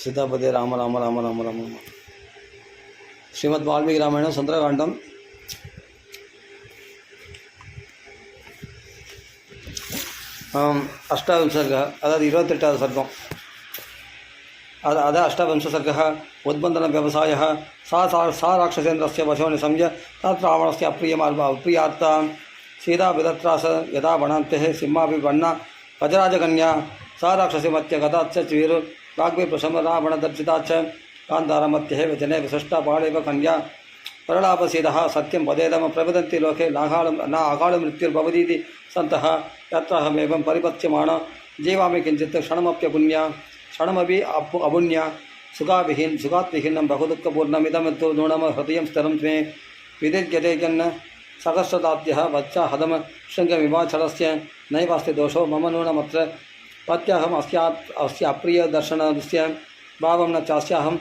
सीतापति राम राम राम राम राम श्रीमद् वाल्मीकि रामायण सुंदरकांडम अष्टाविंशर्ग अदाद 28வது सर्गम अद अष्टाविंशसर्गः उद्बन्धन व्यवसाय सा राक्षसेन्द्रस्य वशो निशम्य तत् रावणस्य अप्रियार्था सीता विदत्रास यदा वनान्ते सिंहाभिवन्ना गजराजकन्या सा राक्षसीमत्य गताच्च वीरु वाग्भि प्रशम रावणदर्शिताच्च कान्तारमत्ये वचने विशिष्टा बालेव कन्या परलापसीदः सत्यं वदेदम प्रवदन्ति लोके न अकाल मृत्युर्भवतीति सन्तः यत्राहमेवं परिपत्यमाण जीवामि किञ्चित् क्षणमप्यपुण्या क्षणमपि अपुण्या सुखात्विहीनं बहुदुःखपूर्णमिदं तु नूनम हृदयं स्थिरं मे विदिर्यते यन्न सहस्रदाद्यः वच्चा हदम शृङ्गविवाचलस्य नैवास्ति दोषो मम नूनमत्र पत्याहम् अस्य अप्रियदर्शनस्य भावं न चास्याहम्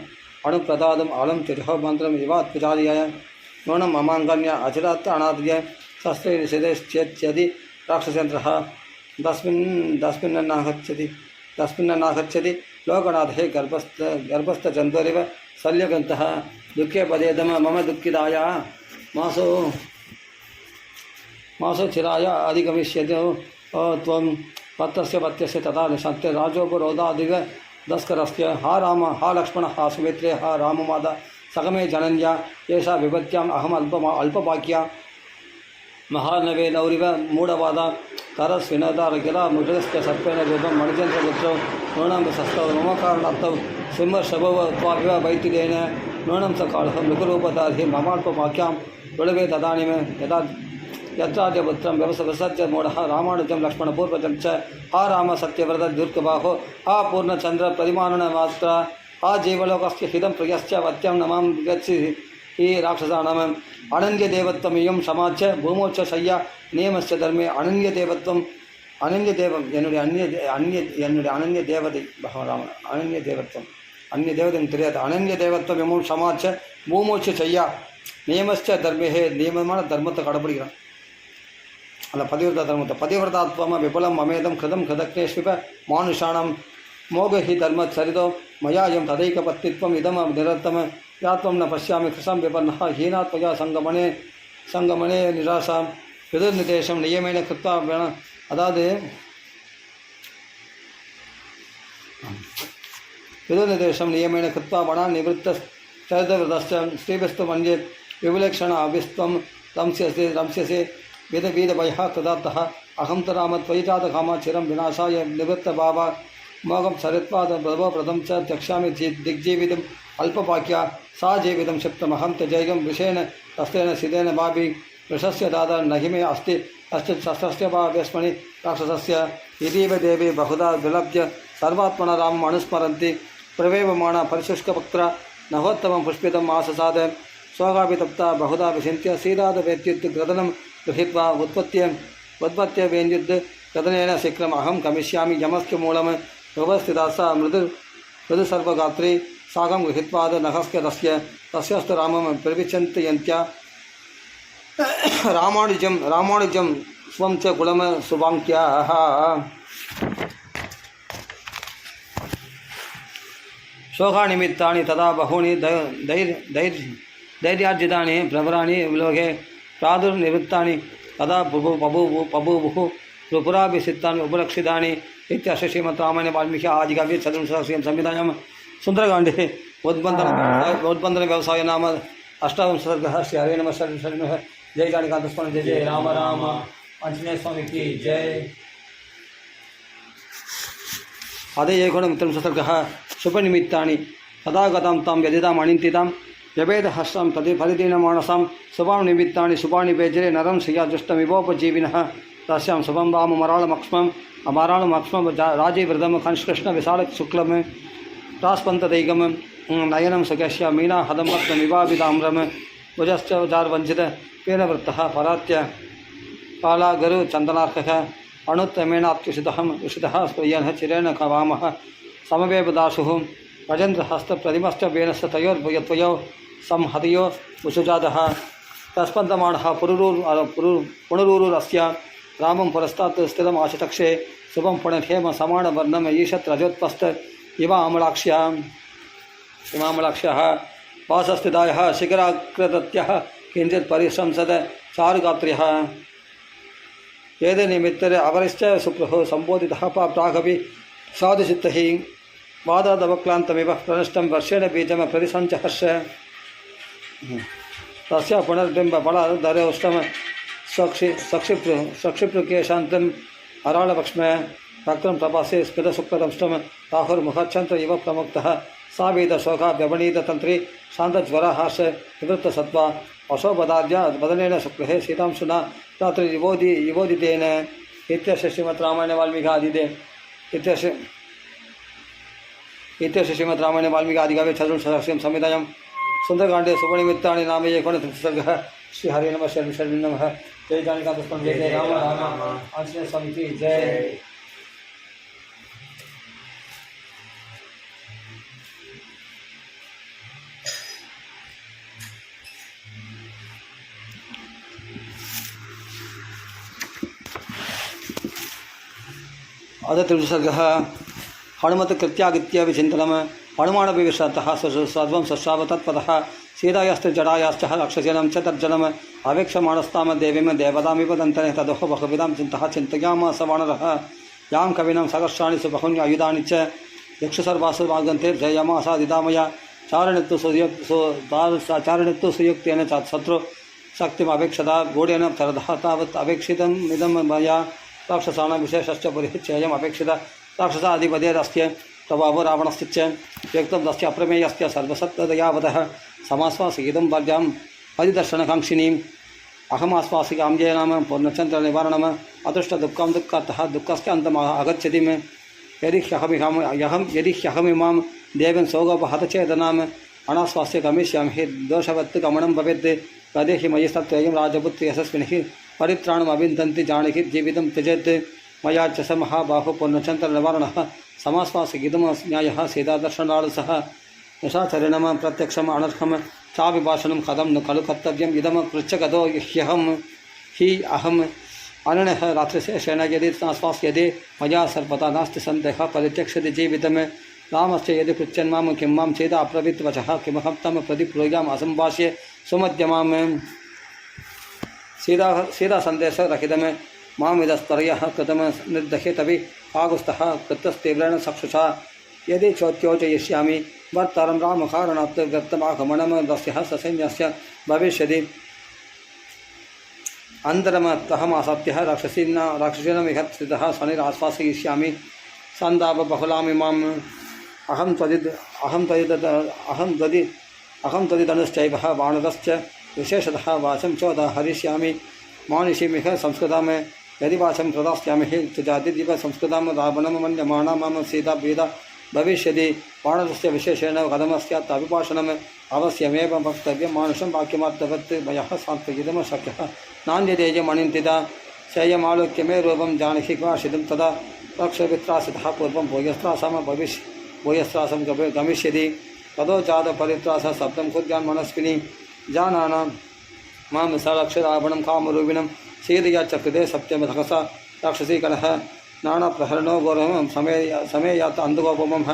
अणुप्रदादम् आलं तिरहो मन्त्रम् इवात्विचार्याय नूनं ममाङ्गन्य अचिरात् अनाद्य शस्त्रे निषेधश्चेत्यदि राक्षसेन्द्रः तस्मिन्नागच्छति लोकनाथे गर्भस्थचन्द्वरिव शल्यग्रन्थः दुःखे पदेदम मम दुःखिदाय मासो चिराय अधिगमिष्यति त्वं पत्यस्य तथा निशन्ते राजोपरोधादिव दस्करस्य हा राम हा लक्ष्मण हा सुमित्रे हा राममादा सगमे जनन्या एषा विपत्याम् अहम् अल्पवाक्या महानवे नौरिव मूढवाद तरस्विनदारगिरा मृगस्य सर्पेण रूपं मणिचन्द्रपुत्रो नूनं सस्तौ मम कारणार्थौ सिंहर्षभव त्वाभिव वैतिलेन नूनं स कालः मृगरूपधारि ममाल्पवाक्यां विळवे तदानीं यदा यत्राद्यपुत्रं विसर्ज्य मूढः रामानुजं लक्ष्मणपूर्वजं च हा राम सत्यव्रत दीर्घबाहो हा पूर्णचन्द्र परिमानमात्र हा जीवलोकस्य हितं प्रियश्च वत्यं नमां गच्छि ही राक्षसाणाम् अनन्यदेवत्वमियं समाच भूमोच्च शय्या नियमस्य धर्मे अनन्यदेवत्वम् अनन्यदेवं என்னுடைய அனன்ய தேவதை பகவான் அனன்ய தேவத்வம் அந்நிய தேவதை தெரியாது அனன்ய தேவத்வம் இமம் சமாச்ச பூமோச்ச செய்யா நியமஸ்ச தர்மே நியமமான தர்மத்தை கடைபிடிக்கிறான் அந்த பதிவிரதா தர்மத்தை பதிவிரதாத்வம விபலம் அமேதம் கிருதம் கிருதக்னேஷ்விப மானுஷாணம் மோக ஹி தர்ம சரிதோ மயாயம் ததைகபத்தித்வம் இதம் நிரத்தம் யாத்வம் ந பசியாமி கிருஷம் விபன்னः हीनात्मया சங்கமனே நிராசாம் விதுர்நிதேசம் நியமேன கிருத்வா வேணும் அதாவது விதுர்நிதேசம் நியமேன கிருத்வா வனா நிவృత్త சரிதவிரதஸ்ச ஸ்ரீபிஸ்து மன்யே விவிலக்ஷண அபிஸ்த்வம் ரம்ஸ்யसे वेदभयः कृतार्थः अहं च राम त्वयि जातकामा चिरं विनाशाय निवृत्तभावा मोघं सरित्वाद प्रभवप्रदं च त्यक्ष्यामि दिग्जीवितम् अल्पवाक्या सा जीवितं क्षिप्तमहं त्यजैगं विषेण तस्तेन सिद्धेन भावि वृषस्य दादा नहि मे अस्ति कश्चित् शस्त्रस्य वा वेस्मणि राक्षसस्य यदीव देवी बहुधा विलभ्य सर्वात्मना रामम् अनुस्मरन्ति प्रवेवमाना परिशुष्कवक्त्र नभोत्तमं पुष्पितम् आससाद स्वगाभितप्ता बहुधा विचिन्त्य सीदादवेत्युत् ग्रदनं गृहीत्वा उत्पत्त्य वेन्द्युद् गदनेन शीघ्रम् अहं गमिष्यामि यमस्य मूलं व्यवस्थिता सा मृदुसर्वगात्री सागं गृहीत्वाद नखस्य तस्यस्तु रामं प्रविचिन्तयन्त्या रामानुजं स्वं च कुलं सुवाङ्क्याः शोकानिमित्तानि तदा बहूनि धैर्यार्जितानि प्रवराणि लोके प्रादुर्निवृत्तानि तदा पबूवुः त्रिपुराभिषिक्तानि उपलक्षितानि इत्यस्य श्रीमद् रामायणे वाल्मीकि आदिकाव्ये चतुर्विंशतिः संहितायां सुन्दरकाण्डे उद्बन्धन व्यवसाय नाम अष्टाविंशः श्री हरे नमः शरणः जय जानिकान्तस्मरण जय जय राम राम आंजनेय स्वामी की जय अदे एकोनविंशतिः शुभनिमित्तानि तदा गतां तां यदिदाम् अनिन्दितां व्यभेदहस्तं तदि परिदीनमानसां शुभां निमित्तानि शुभानि वेजरे नरं श्रिया दुष्टमिवोपजीविनः तस्यां शुभं वाममराळमक्ष्मम् अमराळमक्ष्मं राजीवृतं कंष्कृष्णविशालशुक्लं रास्पन्तदैगं नयनं सुगस्य मीनाहदमत्तमिवाभिदाम्रं भुजश्च जार्वञ्चित पीनवृत्तः परात्य कालागरुचन्दनार्कः अणुत्तमेनात्युषितः स्प्रियः चिरेण वामः समवेपदाशुः गजेन्द्रहस्तप्रतिमश्च वेनश्च तयोर्भुयत्वयो संहतयो उषुजातः तस्पन्दमानः पुनरूरुरस्य रामं पुरस्तात् स्थितम् आशतक्षे शुभं पुनर्हेम समानवर्णम् ईषत् रजोत्पस्त इव अमलाक्ष्या इमामलक्ष्यः वासस्थितायः शिखराकृतत्यः किञ्चित् परिश्रंसद चारुगात्र्यः एते निमित्तरे अवरिश्च सुप्रः सम्बोधितः प्रागपि साधुचित्तैः वादादवक्लान्तमिव प्रनष्टं वर्षेण बीजं प्रतिसञ्चहर्ष तस्य पुनर्बिम्बफलधरोष्टं सक्षिप्रुकेशान्तम् अराळपक्ष्मय रक्तं प्रपासे स्फुटशुक्लदंष्टं राहुर्मुखच्छन्त्र इव प्रमुक्तः सावेदशोका व्यवनीततन्त्री शान्तज्वरहास निवृत्तसत्त्वा अशोबदाद्या वदनेन शुक्लः शीतांशुना रात्रि युवोदितेन इत्यस्य श्रीमद् रामायण वाल्मीकि आदिदे इत्यस्य श्रीमद् रामायण वाल्मीकि आदिकाव्ये चतुर्दशीं संहितायां सुन्दरकाण्डे सुवर्णनिमित्तानि नाम एकोनत्रिंशत्सर्गः श्रीहरे नमः शर्मिष्ठे नमः जय जानकीदासं जय जय राम राम आंजनेय स्वामी की जय। अद त्रिसर्गः हनुमत्कृत्यागित्य विचिन्तनं हनुमानविश्रान्तः सर्वं सस्राव तत्पदः सीतायास्त्रिजटायाश्च राक्षसेनं च तर्जनम् अवेक्षमाणस्तां देवीं देवतामिव दन्तने तदोह बहुविधां चिन्तः चिन्तयामास वानरः यां कविनं सहस्राणि सुबहुन्य आयुधानि च यक्षसर्वासु वागन्ते जयमासादिदामया चारणित्तु सुयुक्तेन शत्रु शक्तिमपेक्षता गूढेन तरदः तावत् अपेक्षितम् इदं मया राक्षसानां विशेषश्च परिचयम् अपेक्षित राक्षसाधिपतेरस्य प्रभावो रावणस्य च व्यक्तं तस्य अप्रमेयस्य सर्वसत्तदयावतः समाश्वासितं वाद्याम् अधिदर्शनकाङ्क्षिणीम् अहमाश्वासिकां ये नाम पूर्णचन्द्रनिवारणम् अदृष्टदुःखं दुःखातः दुःखस्य अन्तम् आगच्छति यदि ह्यहमिमां देवीं सौगोपहतचेतनाम् अनाश्वास्य गमिष्यामि दोषवत् गमनं भवेत् तदेहि मयि सत्त्वयं राजपुत्री यशस्विनिः परित्राणमभिन्दन्ति जानकी जीवितं त्यजेत् मया च स महाबाहो पूर्णचन्द्रनिवारणः समाश्वासितं न्यायः सीतादर्शनालसः निशाचरणं प्रत्यक्षम् अनर्हं चाभिभाषणं कथं न खलु कर्तव्यम् इदं पृच्छगतो अहम् अननः रात्रिशेषेण यदि नाश्वास्यते मया सर्वदा नास्ति सन्देहः परित्यक्षति जीवितं रामस्य यदि पृच्छन् मां किं मां चेत् अब्रवीत् वचः किमहं तं प्रतिप्लूयाम् असम्भाष्य सुमध्यमाम् सीधा सन्देशरहितं मामिदस्तर्यः कृतं निर्दह्यतपि काकुत्स्थः कृतस्तीव्रेण चक्षुषा यदि चोद्योजयिष्यामि वर्तरं रामकारणात् व्यक्तमागमनं दस्यः ससैन्यस्य भविष्यति अन्तरमत्तहमासत्यः राक्षसीनामिह स्थितः शनिराश्वासयिष्यामि सन्तापबहुलामिमाम् अहं तदिदनुश्चैवः वानरश्च विशेषतः वाचं चोदहरिष्यामि मानुषीमिह संस्कृतं यदि वाचं प्रदास्यामि तुजादिव संस्कृतं रावणं मन्यमाना मम सीताप्रीता भविष्यति वानरस्य विशेषेण कथमस्यात् अभिभाषणम् अवश्यमेव वक्तव्यं मानुषं वाक्यमार्थवत् मया सान्त्वयितुं शक्यः नान्यदेयमनिन्दिता शय्यमालोक्य मे रूपं जानकी भाषितं तदा रक्षपित्रासितः पूर्वं भूयस्त्रासं गमिष्यति ततो जातपरित्रासः शब्दं कुर्यान् मनस्विनी जानानां मां सलक्षरावणं कामरूपिणं सीतया च कृते सप्तमधकसा राक्षसीकरः नानाप्रहरणो गौरवं समेयात् अन्धगोपमः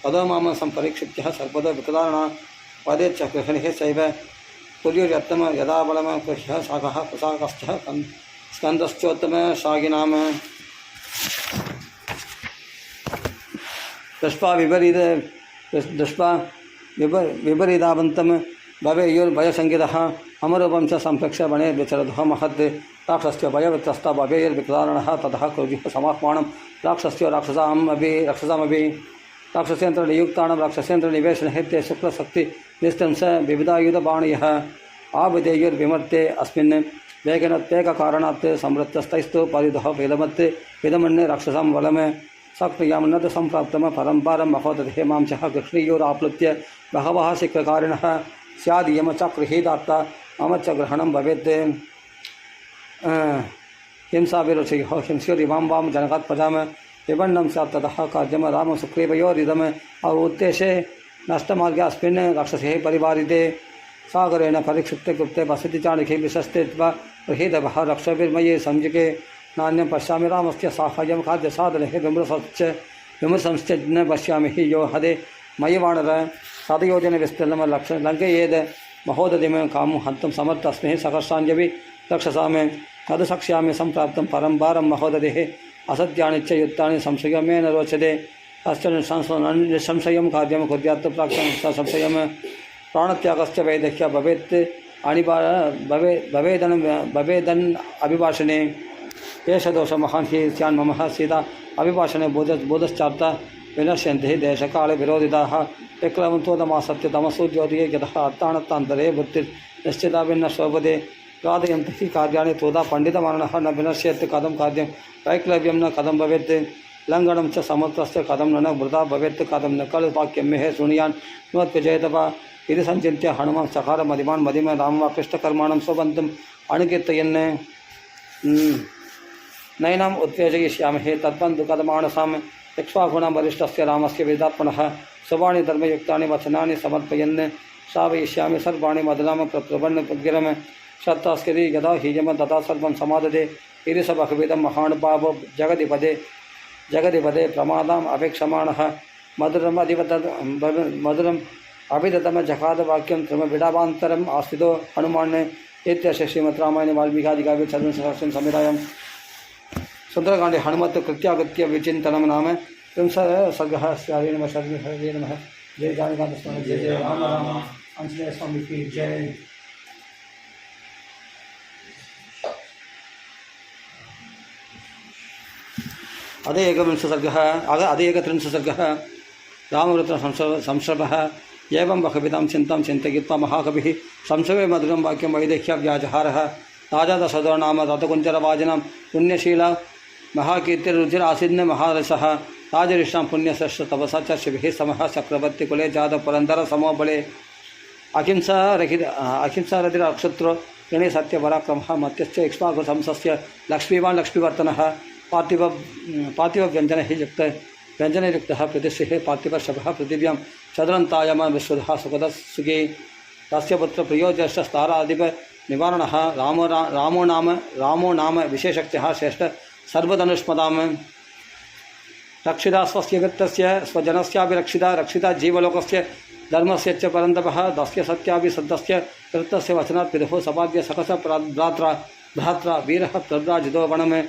तदो मां सम्परीक्षित्यः सर्वतो विकदारणा पदे च गृहणिः सैव तुल्युर्यत्तम यदा बलम गृह्य शाखः प्रसाकश्च स्कन्दश्चोत्तमशागिनाम् दृष्ट्वा विपरीतावन्तं भवेयुर्भयसङ्गितः अमरूपं च सम्प्रेक्ष्य वने विचरतः महत् राक्षस्य भयवित्रस्ता भवेयुर्विकदारणः ततः क्रोधिः समाह्वानं राक्षस्य राक्षसामपि राक्षसेन्द्रनियुक्तानां राक्षसेन्द्रनिवेशनहेत्ये शुक्लशक्तिनिस्त्रंस विविधायुधबाणयः आविधेयुर्विमर्ते अस्मिन् वेगनोत्तेककारणात् संवृत्तस्तैस्तु परिदः वेदमत् विदमन् राक्षसां बलम् सक्रियां नद सम्प्राप्तं परम्परं महोदधे मां च गृह्णीयोराप्लुत्य बहवः शिक्रकारिणः स्याद् यम च गृहीतात्ता मम च ग्रहणं भवेत् हिंसाविरुचयोः हिंस्योरिमां वां जनकात् प्रजां विपन्नं स्यात् ततः कार्यं राम सुग्रीवयोरिदम् उत्तेशे नष्टमार्गे अस्मिन् राक्षसे परिवारिते सागरेण परिक्षिप्ते गुप्ते वसति चाणके विशस्ते गृहीतवः रक्षभिर्मये संयुगे नान्यं पश्यामि रामस्य साहाय्यं खाद्यसाधने विमृशंश्च न पश्यामि हि यो हदे मयि वानर शतयोजन विस्तीर्णम लक्ष लंकेयेद महोदधिम काम हंतम समर्थस्मे सकर्षांजवि रक्षसामे तद सक्ष्यामि संप्राप्तं परं भारं महोदधेः असत्यानि च युक्तानि संशयमेन रोचते अश्च निसंशयं कार्यं कुर्यात् प्राक्तं संशयं प्राणत्यागश्च वैदह्य भवेत् भवेदन् अभिभाषणे एष दोष महान् हि स्यान् मम सीता अभिभाषणे बोधश्चाप्ता विनश्यन्ति देशकाले विरोधिताः विक्लवन्तोदमासत्य तमसूद्योतिके यतः अर्थानत्तान्तरे बुद्धिर्निश्चिता भिन्न शोभते प्रादयन्ति हि कार्याणि तोदा पण्डितमानः न विनश्येत् कथं कार्यं वैक्लव्यं न कथं भवेत् लङ्घनं च समर्थस्य कथं न वृथा भवेत् कथं न खलु वाक्यं मे शृणुयान् नोत्विजयतपा इति सञ्चिन्त्य हनुमान् सकार मदिमान् मदिम रामवा कृष्णकर्माणं स्वबन्धुम् अनुकीर्तयन् नयनम् उत्तेजयिष्यामहे तद्बन्धुकथमानसां इक्ष्वाकुणां वरिष्ठस्य रामस्य वेदात्मनः शुभानि धर्मयुक्तानि वचनानि समर्पयन् श्रावयिष्यामि सर्वाणि मधुरां प्रबन्धगिरं श्रद्धास्करि यदा हीयं तथा सर्वं समाददे इति स भगवेदं महानुभावो जगदिपदे प्रमादाम् अपेक्षमाणः मधुरम् अभिदतम जगादवाक्यं त्रिमविडावान्तरम् आस्थितो हनुमान् इत्यस्य श्रीमद् रामायणे वाल्मीकादिकाव्ये चतुर्दशसहस्रं संहितायां सुन्दरकाण्डे हनुमत् कृत्याकृत्य विचिन्तनं नाम सर्गः हरे नमः हरे नमः। जय जानकी स्वामी जय जय राम राम आंजनेय स्वामी की जय। अदे एकविंशसर्गः अदे एकत्रिंशसर्गः रामवृत्र संश्रभः एवं बहविधां चिन्तां चिन्तयित्वा महाकविः संशवे मधुरं वाक्यं वैदेह्यव्याजहारः राजा दशरथो नाम रथकुञ्जरवाजिनां पुण्यशील महाकीर्तिरुचिरासीन्न महारसः राजऋषां पुण्यश्रेष्ठ तपसा च शिभिः समः चक्रवर्तिकुले जातः पुरन्दर समोबले अहिंसारथिरक्षत्रो ऋणे सत्यपराक्रमः मत्यश्च इक्ष्वाकुशंसस्य लक्ष्मीवान् लक्ष्मीवर्तनः पार्थिवव्यञ्जनैः व्यञ्जनयुक्तः प्रतिष्ठिः पार्थिवशभः पृथिव्यां चदरन्तायम विश्वधः सुखदः सुखी तस्य पुत्र प्रियो ज्येष्ठस्ताराधिप निवारणः रामो नाम विशेषज्ञः श्रेष्ठ सर्वधनुष्मदां रक्षिता स्वस्य वित्तस्य स्वजनस्यापि रक्षिता जीवलोकस्य धर्मस्य च परन्तपः दस्य सत्यापि सद्दस्य कृतस्य वचनात् पितुः सपाद्य सकस भ्रात्रा वीरः प्रव्राजितो वनम्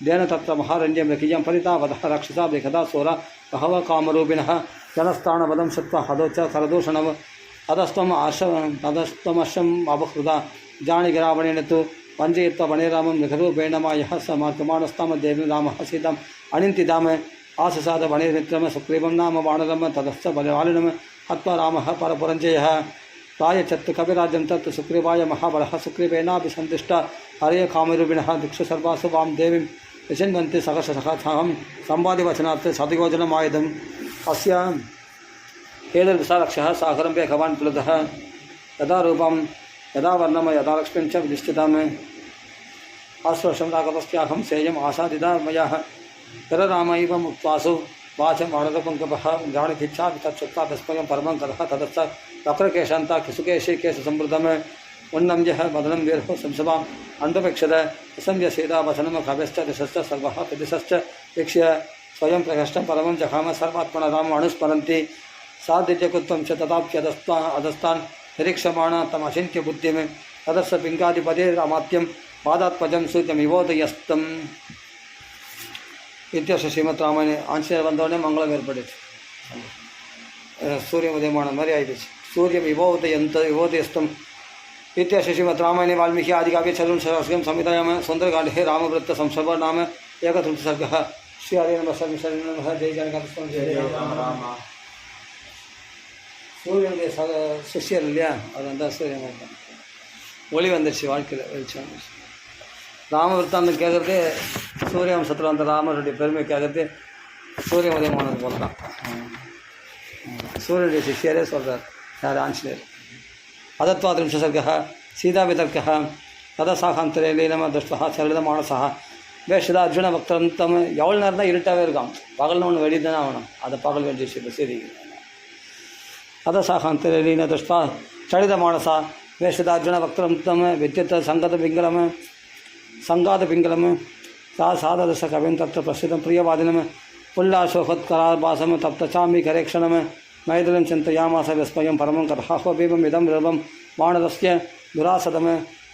देन तत्र महारण्यं रकीयं परितावतः रक्षिता बृहदा सोरा बहवः कामरूपिणः जनस्थानपदं श्रुत्वा हदोच करदूषणम् अधस्त्वमश्वम् अबहृदा जानिगिरावणेन तु पञ्चयित्वा वने रामं निखरूपेण मायः स मार्गमाणस्तां देवीं रामः सीताम् अनिन्तिदाम आससाद वने मित्रं सुग्रीवं नाम वानरं ततश्च बलवालिनं हत्वा रामः परपुरञ्जयः प्रायच्छत् कविराज्यं तत् सुग्रीवाय महाबलः सुग्रीवेनापि सन्तुष्टा हरे कामरूपिणः दिक्षु सर्वासु वां देवीं विचिन्वन्ति सहस्रसहस्रं संवादिवचनात् शतयोजनमायुधम् अस्य हेदर्विशालक्षः सागरं वेगवान् प्लुतः यदा रूपं यदा वर्णं यदा लक्ष्मीं च विधिष्ठिताम् आश्वर्षं राघवस्याहं सेयम् आसादिता मया पररामैव मुक्त्वासु वाचं वानरपङ्कपः जानकीच्छापि तच्छुक्ता तस्मयं परमं कथः ततश्च वक्रकेशान्ता किसुकेशे केशसंवृतम् उन्नम्यः वदनं वीरः संसभाम् अन्धपेक्षत असंज्ञ सीतावचनं कव्यश्च दिशश्च सर्वः प्रदिशश्च वीक्ष्य स्वयं प्रकष्टं परमं जघाम सर्वात्मना रामम् अनुस्मरन्ति साधित्यकुत्वं च तथाप्यधस्तान् निरीक्षमाणा तमचिन्त्य बुद्धिं तदस्य पिङ्गादिपदे रामात्यं पादात्मजं सूर्यमिवोदयस्तम् इत्यस्य श्रीमद् रामायणे आञ्जनेय बन्धवने मङ्गलम् ಏರ್ಪಡಿತು सूर्य उदयमान मरी आयिತು सूर्यमिवोदयस्तम् इत्यस्य श्रीमद् रामायणे वाल्मीकि आदिकाव्ये चतुर्दशसहस्रं संहितायां सुन्दरकाण्डे रामवृत्त संश्रभ नाम एकत्रिंशसर्गः। श्री हरे नमः जय जानकी जय राम राम। சூரியனுடைய சிஷ்யர் இல்லையா அது வந்து சூரியன் ஒளி வந்துடுச்சு வாழ்க்கையில் வெளிச்சம் வந்துடுச்சு. ராமவிருத்தாந்தம் கேட்குறது சூரிய வம்சத்தில் வந்த ராமருடைய பெருமை கேட்குறது சூரிய உதயமானது போல தான். சூரியனுடைய சிஷ்யரே சொல்கிறார் யார் ஆஞ்சநேயர். அதத்வாத்ரிம்சசர்கः சீதாவிதர்க்கः ததசாகாந்தரே லீனம துஷ்டா சரிதமானசா வேஷதா அர்ஜுன பக்தந்தம். எவ்வளோ நேரம் தான் இருட்டாகவே இருக்கான், பகல்னு ஒன்று வெளியே தானே ஆகணும், அதை பகல் வேண்டிய சரி. अदसाहान्तरीन दृष्ट्वा चलितमानसा वेषदार्जुनवक्त्रं विद्युत् सङ्गातपिङ्गलं सा साधदश कविं तत्र प्रसिद्धं प्रियवादिनं पुल्लाशोहत्कराभासं तप्तचामीकरेक्षणं मैथिलीं चिन्तयामास विस्मयं परमं कथाह्वपीपम् इदं रूपं वानरस्य दुरासदं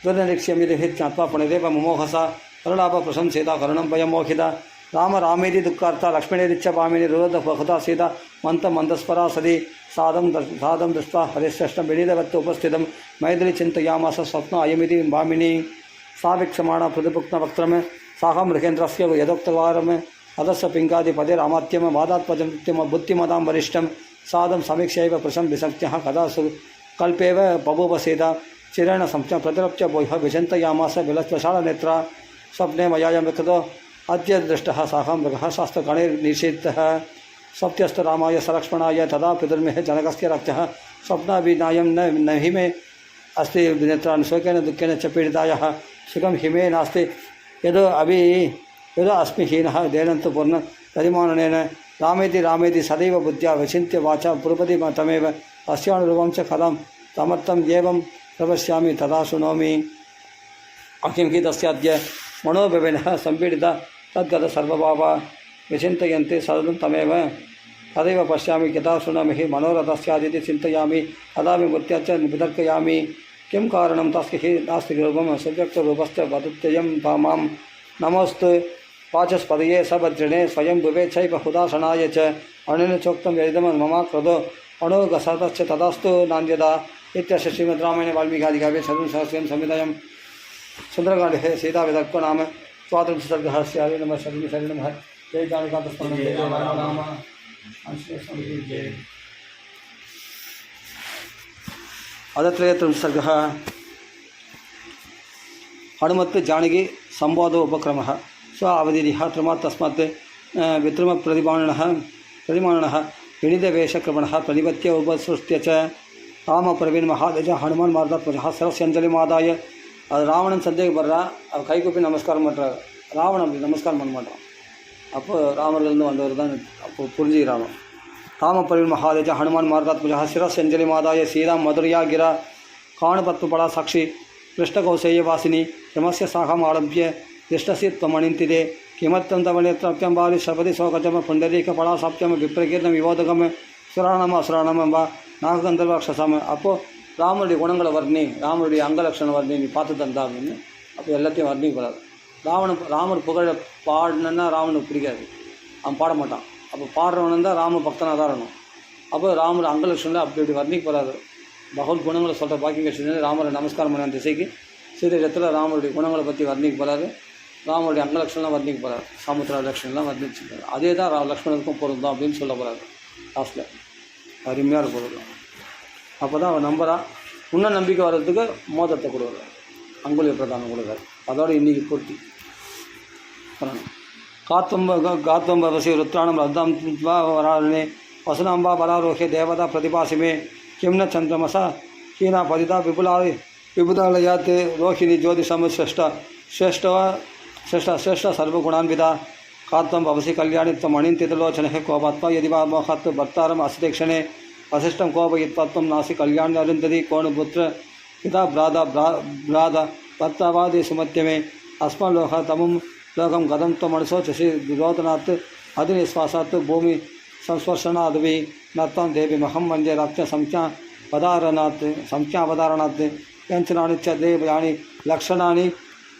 दुर्निरीक्ष्यमिति ज्ञात्वा पुनरेव मुमोहसा करुणाप प्रशंसिता करुणं भयं मोहिता राम रामेति दुःखार्ता लक्ष्मणेरिच्च भामिनी रुरोधबहुता सीता मन्दस्परा सदी सादं दृष्ट्वा हरिश्रेष्ठं विनीतवत् उपस्थितं मैथिली चिन्तयामास स्वप्न अयमिति भामिनी सा वीक्षमाणा प्रतिपुक्तवक्त्रं साहं मृगेन्द्रस्य यदोक्तवारम् अधस्य पिङ्गादिपदे वादात्मजं बुद्धिमतां वरिष्ठं सादं समीक्षैव पृशं विसक्त्यः कदा कल्पेव बभूवसीता चिरेण संख्या प्रतिरप्य भूयः विचिन्तयामास विलसशालनेत्रा स्वप्ने मयायं विकृतो अद्य दृष्टः साहं मृगः शास्त्रगणैर्निषिद्धः सत्यस्तरामाय सलक्ष्मणाय तदा पितुर्मेः जनकस्य रक्तः स्वप्नाभिनायं न हि मे अस्ति नेत्रान् शोकेन दुःखेन च पीडितायः सुखं हिमे नास्ति यदो अस्मि हीनः देनन्तु पूर्ण परिमाणनेन रामेति सदैव बुद्ध्या विचिन्त्य वाचा पुरुपति तमेव अस्यानुरूपं च कथं समर्थम् एवं प्रपश्यामि तदा शृणोमि अकिं हि तस्याद्य मनोभवेनः सम्पीडिता तद्गत सर्वभावा विचिन्तयन्ति सदनं तमेव तदैव पश्यामि यथा शृणोमि हि मनोरथस्यादिति चिन्तयामि तदा विमुत्य च वितर्कयामि किं कारणं तस्य हि नास्ति रूपं सुव्यक्तरूपस्य वदत्ययं मां नमोऽस्तु वाचस्पदये सभद्रिणे स्वयं भुवे चैव हुदासनाय च अनेन चोक्तं यदिदं मम कृतो अणुगसतश्च तदास्तु नान्यदा इत्यस्य श्रीमद् रामायणे वाल्मीकादिकाव्ये चतुर्सहस्रं संहितायां सुन्दरकाण्डे सीतावितर्को नाम स्वातन्त्र्य सर्गः हरि नमः शरणि नमः जय जानकान्तस्मरणं जय राम अदत्रयत्रिंशर्गः हनुमत् जानकी संवादो उपक्रमः स्व अवधिः त्रिमात् तस्मात् विद्रुमप्रतिमानः विनितवेशक्रमणः प्रतिपत्य उपसृष्ट्य च रामप्रवीण महादेज हनुमान मार्गात्मजः सरस्यञ्जलिमादाय ராவணன் சந்தேகம் படுறான். அவர் கைகூப்பி நமஸ்காரம் பண்ணுறாரு. ராவணன் அப்படி நமஸ்காரம் பண்ண மாட்டான். அப்போ ராமர்லேருந்து வந்தவர் தான் அப்போ புரிஞ்சுக்கிறாங்க. ராமபரின் மகாதேஜ ஹனுமான் மார்காத்மஜா சிரசஞ்சலி மாதாய சீதாம் மதுரையா கிரா காணுபத்மபடா சாட்சி கிருஷ்ணகௌசேயவாசினி யமஸ்ய சாகம் ஆரம்பிய திஷ்டசி त्वमणिन्तिदे किमर्थं तव नेत्रप्यं बालि शपथि शोकजम पुण्डरीकपड़ा साप्यम विप्रकीर्णम विवोदगम सुराणम असुराणम वा नागगंधर्वाक्षसम அப்போ ராமனுடைய குணங்களை வர்ணி, ராமனுடைய அங்கலட்சணம் வர்ணி, நீ பார்த்து தந்தா அப்படின்னு அப்போ எல்லாத்தையும் வர்ணிக்கூடாது. ராமர் புகழ பாடினா ராவனுக்கு பிடிக்காது, அவன் பாட மாட்டான். அப்போ பாடுறவனு தான் ராம பக்தனாக தான் இருக்கணும். அப்போ ராமர் அங்கலட்சணில் அப்படி வர்ணிக்கூடாது. பகவத் குணங்களை சொல்கிற பாக்கியம் கட்சி ராமரை நமஸ்காரம் பண்ண திசைக்கு சீதையத்தில் ராமருடைய குணங்களை பற்றி வர்ணிக்க போகிறாரு. ராமருடைய அங்கலட்சணம்லாம் வர்ணிக்க போகிறார். சாமுத்திர லட்சணம்லாம் வர்ணிச்சுக்கிறார். அதே தான் லக்ஷ்மணனுக்கும் பொருந்தும் அப்படின்னு சொல்ல போகிறாரு. லாஸ்ட்டில் அருமையாக பொருளும். அப்போ தான் அவன் நம்புறா. இன்னும் நம்பிக்கை வர்றதுக்கு மோதத்தை கொடுக்குறார், அங்குலிய பிரதானம் கொடுக்குறார். அதோட இன்றைக்கி பூர்த்தி காத்தம்பசி ருத்ராணம் ரத்தாம் வராணே வசுனாம்பா பராரோஹே தேவதா பிரதிபாசிமே கிம்ன சந்திரமசா ஹீனா பதிதா விபுதாலயாத் ரோஹிணி ஜோதிஷம் श्रेष्ठ सर्वगुणान्विता कात्वं भवसि कल्याणि त्वमणिन्तितलोचनः कोपात्मा यदि वा मोहात् भर्तारम् अस्ति क्षणे वसिष्ठं कोपयित्वा त्वं नासि कल्याणि अरुन्धति कोणपुत्र पिता भ्राता भर्तावादि सुमत्यमे अस्मान् लोकः तमुं लोकं कथं त्वमनुशोचसि विरोधनात् अधिनिश्वासात् भूमि संस्पर्शनादपि नत्वं देवी महं वन्दे संख्यावधारणात् व्यञ्जनानि च देवयानि लक्षणानि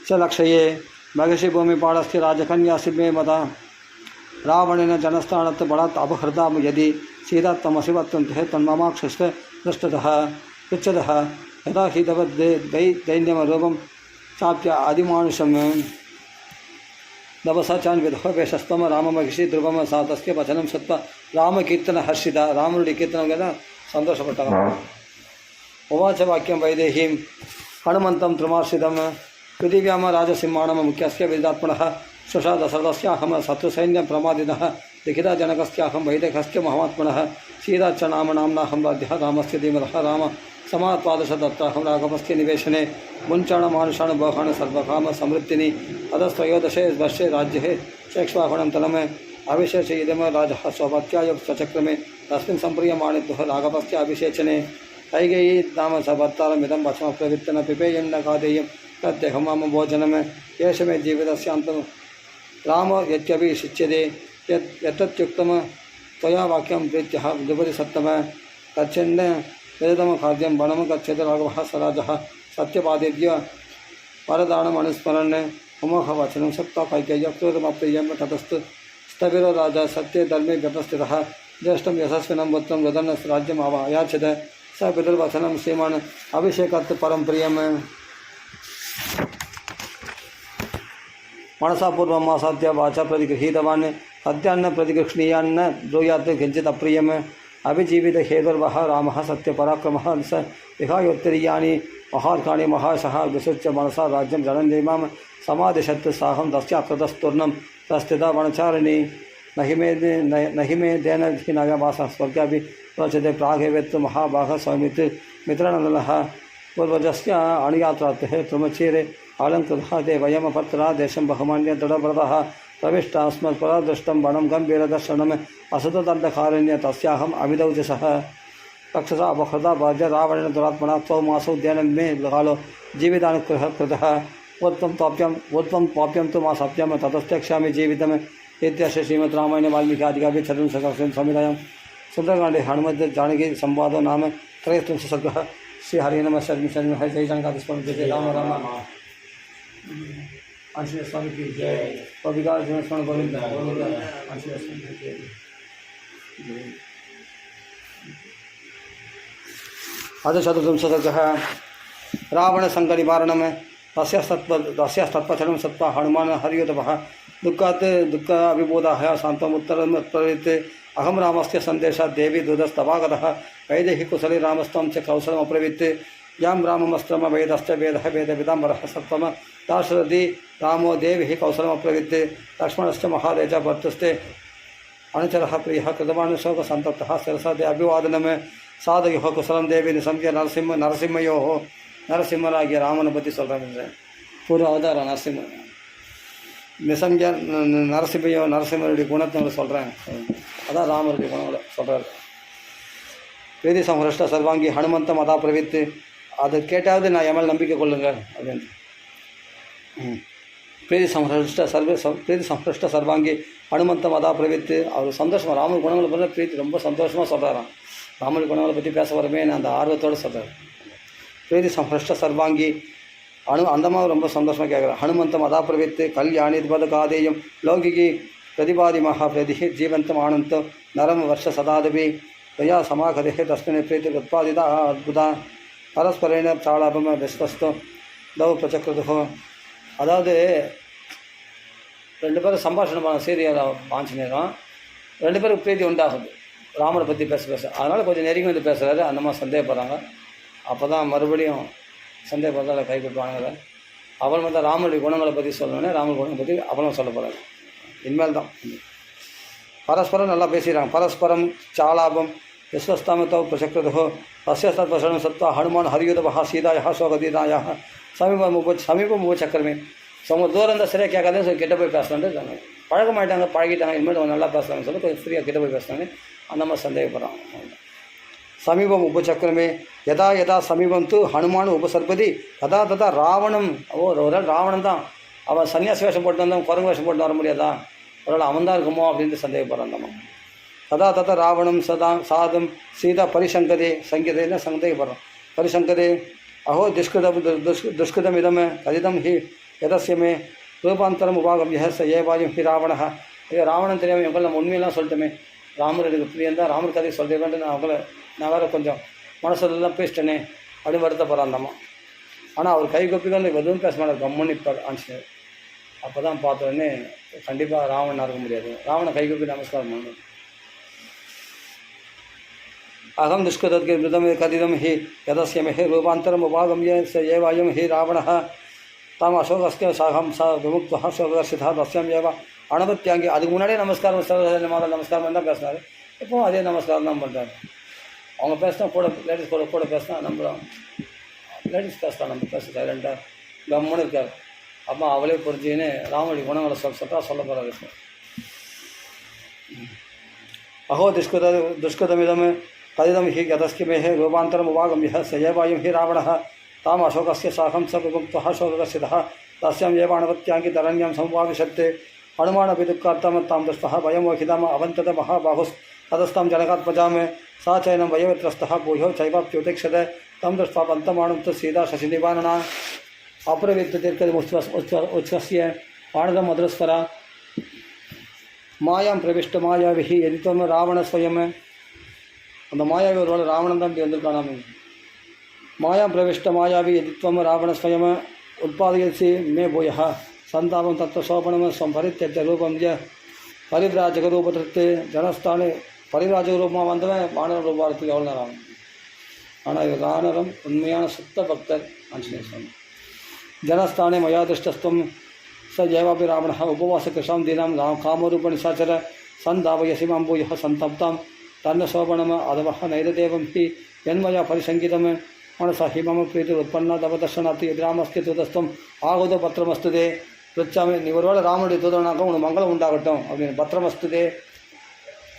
च लक्षये महर्षि भूमिपालस्य राजकन्यासि मे मता रावणेन जनस्थानत् बलात् अपहृतां यदि सीता तमसिवत्वन्तः तन्ममाक्षस्य दृष्टतः पृच्छतः यदा हि तव दैन्यमरूपं चाप्य आदिमानुषं दवसाचान्विदः वेशस्त्वं राममहिषि ध्रुवं सा तस्य वचनं श्रुत्वा रामकीर्तन हर्षिता रामनुडी कीर्तनं कदा सन्तोषपट्टः उवाच वाक्यं वैदेहीं हनुमन्तं त्रिमार्षितं पृथिव्यां राजसिंहाणं मुख्यस्य वेदात्मनः सुषा दशरथस्याहं शत्रुसैन्यं प्रमादिनः लिखिता जनकस्याहं वैदेहस्य महात्मनः सीता च नाम्नाहं वाद्यः रामस्य धीमतः राम समात्वादशदत्ताहं राघवस्य निवेशने मुञ्चाणमानुषाण भोगान् सर्वकाम समृद्धिनि अधस्त्रयोदशे वर्षे राज्ये चैक्ष्वाहणं तलमे अभिषेच इदम राजः स्वपत्याय स्वचक्रमे तस्मिन् सम्प्रियमाणिद्वः राघवस्य अभिषेचने कैकेयी नाम सभर्तारमिदं वचम प्रवृत्तन पिपेयं न खादेयं तद्देहं मम भोजनम् एष मे जीवितस्यान्तं राम यद्यपि शिच्यते यत्तत्युक्तं त्वया वाक्यं प्रीत्यः विदुपरि सत्तम गच्छन् वेदम खाद्यं वनं गच्छति राघवः स राजः सत्यवादिद्य वरदानम् अनुस्मरन् मुमोह वचनं सत्त्वा कैकेय्य क्रोधमप्रियं ततस्तु स्थविरो राजा सत्ये धर्मे व्यवस्थितः ज्येष्ठं यशस्विनं पुत्रं रुदन् राज्यम् याचत स पितुर्वचनं श्रीमान् अभिषेकात् परं प्रियम् मनसा पूर्वम् आसाद्य वाचा प्रतिगृहीतवान् सत्यान्न प्रतिगृह्णीयान्न ब्रूयात् किञ्चित् अप्रियम् अभिजीवित हेतुर्वः रामः सत्यपराक्रमः स विहायोत्तरीयानि महार्काणि महाशः विसृज्य मनसा राज्यं जनन्येमां समादिशत् साहं तस्य कृतस्तूर्णं तस्थिता वनचारिणी नहि मे दैनधिनाय वासः स्वर्गापि रोचते प्रागेवेत्तु महाभागः स्वमित् मित्रनलः पूर्वजस्य अणुयात्रार्थे त्रुमचीरे अलङ्कृतः ते वयमपत्रा देशं बहुमान्य दृढव्रतः प्रविष्टास्मत्परादृष्टं वनं गम्भीरदर्शनम् असुतदण्डकारण्य तस्याहम् अमिदौजसः रक्षसा अपहृता भाज्य रावणेन दुरात्मना त्वौ मासौ ध्यानं मे कालो जीवितानुग्रहः कृतः उत्वं पाप्यं तु मा सत्यं ततस्त्यक्ष्यामि जीवितम् इत्यस्य श्रीमद् रामायणे वाल्मीकिआदिकाव्ये चतुर्विंशतिः संहितायां सुन्दरकाण्डे हनुमत् जानकी संवादो नाम त्रयस्त्रिंशः सर्गः श्रीहरि नमः शरणं जय जानकादिस्वामी जय राम राम आंशिक स्वामी की जय पविकार जीवन स्मरण गोविंद आंशिक स्वामी की जय अथ चतुर्विंशः रावण संग निवारणम तस्यास्तत्पथनं सत्त्वा हनुमान हरियोधवः दुःखात् दुःख अभिबोधाय शान्तमुत्तरं प्रवृत्ते अहं रामस्य सन्देशात् देवी दूतस्तवागतः वैदेहि कुशली रामस्त्वं च कौशलमब्रवीत् यां राममस्त्रमवेदश्च वेदः वेदविदाम्बरः सत्त्वम दाशरथी रामो देवी कौशलमब्रवीत् लक्ष्मणश्च महातेज भर्तुस्ते अनुचरः प्रियः कृतवान् शोकसन्तप्तः शिरसा ते अभिवादनं साधयोः कुशलं देवी निसंख्य नरसिंहयोः நரசிம்மராகிய ராமனை பற்றி சொல்கிறாங்க. பூர்வ அவதார நரசிம்ம நிசங்க நரசிம்மருடைய குணத்தை சொல்கிறாங்க. அதான் ராமருடைய குணங்களை சொல்கிறார். பிரீதி சம்ஹ்ரஷ்ட சர்வாங்கி ஹனுமந்த மதா பிரவித்து அதை கேட்டாவது நான் என் மேல் நம்பிக்கை கொள்ளுங்க அப்படின்ட்டு. பிரீதி சம்ஹ்ரஷ்ட சர்வாங்கி ஹனுமந்த மதா பிரவித்து அவர் சந்தோஷமாக ராமர் குணங்களை பற்றி பிரீத்தி ரொம்ப சந்தோஷமாக சொல்கிறாராம். ராமர் குணங்களை பற்றி பேச வரமே அந்த ஆர்வத்தோடு சொல்கிறார். பிரீதி சம்ஹ்ரஷ்ட சர்வாங்கி அந்தமாக ரொம்ப சந்தோஷமாக கேட்குறேன். ஹனுமந்தம் அதா பிரவித்து கல்யாணி காதேயம் லௌகிகி பிரதிபாதிமாக பிரதி ஜீவந்தம் ஆனந்தம் நரம் வருஷ சதாதபி தயா சமாகதே தஸ்மின் பிரீத்தி உத்பாதிதா அத்புதா பரஸ்பரேன சாளாபம் விஸ்வஸ்தம் தவ பிரச்சக்ருதோ. அதாவது ரெண்டு பேரும் சம்பாஷணம் பண்ண சீரியல் ஆஞ்சநேயரும் ரெண்டு பேருக்கு பிரீத்தி உண்டாகுது ராமரை பற்றி பேச அதனால் கொஞ்சம் நெருங்கி வந்து பேசுகிறாரு. அந்த மாதிரி சந்தேகப்படுறாங்க. அப்போ தான் மறுபடியும் சந்தேகப்பட்டால் கை கொடுப்பாங்க. அப்புறம் தான் ராமனுடைய குணங்களை பற்றி சொல்லணுன்னே ராமர் குணங்களை பற்றி அப்புறம் சொல்ல போகிறாங்க. இனிமேல் தான் பரஸ்பரம் நல்லா பேசிடுறாங்க. பரஸ்பரம் சாலாபம் விஸ்வஸ்தாமத்தோ பிரசக்ரதோ தஸ்யஸ்தத்வசனம் சத்வா ஹனுமான் ஹரியுதவா சீதாயா சோகதீதாயா சமீபம் உபச்சக்கரமே. அவங்க தூரம் இருந்தால் சரியாக கேட்காதே கிட்ட போய் பேசலான்ட்டு பழக்கமாயிட்டாங்க, பழகிட்டாங்க. இனிமேல் அவங்க நல்லா பேசுகிறாங்கன்னு சொல்லி கொஞ்சம் ஃப்ரீயாக கிட்ட போய் பேசுகிறாங்க. அந்த மாதிரி சந்தேகப்படுறாங்க. சமீபம் உபச்சக்கரமே யதா யதா சமீபம் தூ ஹனுமான் உபசர்பதி ததா ததா ராவணம். ஒரு ராவணன் தான் அவன் சன்னியாசி வேஷம் போட்டு வந்தான், குரங்கு வேஷம் போட்டு வர முடியாதா, ஒரு அவன் தான் இருக்குமோ அப்படின்ட்டு சந்தேகப்படுறான். ததா ததா ராவணம் சாதம் சீதா பரிசங்கதே சங்கீதேன சந்தேகப்படுறான். பரிசங்கதே அஹோ துஷ்கிருதம் இதம் கதிதம் ஹி எதஸ்யமே ரூபாந்தரம் உபாகம் யஹ ஏவாயும் ஹி ராவணா. ராவணன் தெரியாமல் எங்களை நம்ம உண்மையெல்லாம் சொல்லிட்டோமே, ராமர் எனக்கு பிரியந்தான், ராமர் கதையை சொல்லிட்டு நான் வேறு கொஞ்சம் மனசெல்லாம் பேசிட்டேனே அப்படின்னு வருத்தப்படுறாந்தம்மா. ஆனால் அவர் கை கொப்பிக்கொண்டு எதுவும் பேச மாட்டார், கம்மன் நிற்பார் ஆஞ்சநேயர். அப்போ தான் பார்த்தோன்னே கண்டிப்பாக ராவணனாக இருக்க முடியாது. ராவணை கை கொப்பி நமஸ்காரம் பண்ணணும். अहम दुष्कृतके मृदम कथितम हि यदस्यमे रूपान्तरम उपागम्य स एवायं हि रावणः ताम अशोकस्य साहम स विमुक्तः शोकदर्शितः तस्याम एव अणुपत्यांगी. அதுக்கு முன்னாடியே நமஸ்காரம் நமஸ்காரம் தான் பேசினார். இப்போ அதே நமஸ்காரம் தான் பண்ணுறாரு. அவங்க பேசினா கூட லேடிஸ் கூட பேசினா நம்மளும் லேடிஸ் பேசினா நம்ம பேச சைலண்டாக கம்முன்னு இருக்கார். அப்போ அவளே புரிஞ்சுன்னு ராமனுடைய குணங்களை சொல்ல போகிறாரு. अहो दुष्कृतमिदम कथिदम हि यतस्किमे रूपान्तरम उपागम्य स एवायं हि रावणः ताम अशोकस्य साकं स विमुक्तः शोकदर्शितः तस्यां एव अणुपत्यांगी तरण्यां समुपाविशत्. हनुमानपि दुःखार्थं तां दृष्टः वयं मोहितम् अवन्तत महाबाहुस् ततस्तां जनकात्मजां सा चैनं वयोत्रस्तः भूयो चैवाप्युपेक्षत तं दृष्ट्वा पन्तमाणं तत्सीता शशिनिवारणा अप्रवित्ततीर्थमुच्छ्वस्य पाणदं मधुरस्वरा மாயாம் பிரவிஷ்ட மாயாவிஹி எதித்வம் ராவண ஸ்வயம். அந்த மாயாவி ஒரு வேளை ராவணன் தான் இப்படி வந்திருக்கானாமே. மாயாம் பிரவிஷ்ட மாயாவி எதித்வம் ராவண ஸ்வயம் உற்பத்தியசி மே பூயः சந்தாபம் தத்துவ சோபனம் ஸ்வம் பரித்தியஜ ரூபம் ஜ பரிவிராஜக ரூபத்திற்கு ஜனஸ்தானே பரிவிராஜக ரூபமாக வந்தவன் வானர ரூபாரத்துக்கு எவ்வளோ நேரம் ஆகும். ஆனால் இது வானரம் உண்மையான சுத்த பக்தர் ஆஞ்சநேய சுவாமி. ஜனஸ்தானே மயா திருஷ்டஸ்துவம் स जैवापि रावणः उपवासकृशां दीनां कामरूपनिशाचर सन्धावयसि मां भूयः सन्तप्तां तन्नशोभनम् अधवः नैरदेवं हि यन्मया परिसङ्गितं मनसा हि मम प्रीतिरुत्पन्ना तवदर्शनात् यदि रामस्ति तूतस्त्वम् आगतो பத்திரமஸ்துதே ரிச்சாமி. நீ ஒருவேளை ராமனுடைய தூதனாக்க உனக்கு மங்களம் உண்டாகட்டும் அப்படின்னு. பத்திரமஸ்துதே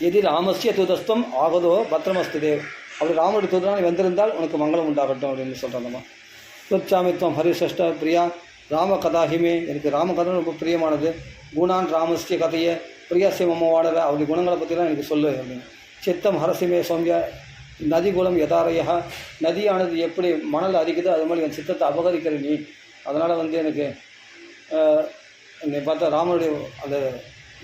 எதி ராமஸ்ய தூதஸ்துவம் ஆகதோ பத்திரமஸ்துதே. அப்படி ராமனுடைய தூதனாக வந்திருந்தால் உனக்கு மங்களம் உண்டாகட்டும் அப்படின்னு சொல்கிறாங்கம்மா. ரிச்சாமித்வம் ஹரிசிஷ்ட பிரியா ராம கதாஹிமே. எனக்கு ராமகதை ரொம்ப பிரியமானது. குணான் ராமஸ்ய கதையை பிரியசிய மம்ம வாடற அவருடைய குணங்களை பற்றிலாம் எனக்கு சொல்லு அப்படின்னு. சித்தம் ஹரசிமே சௌமிய நதி குலம் யதாரையா. நதியானது எப்படி மணல் அரிக்குதோ அது மாதிரி என் சித்தத்தை அபகரிக்கிற நீ. அதனால் எனக்கு என்னை பார்த்தா ராமனுடைய அந்த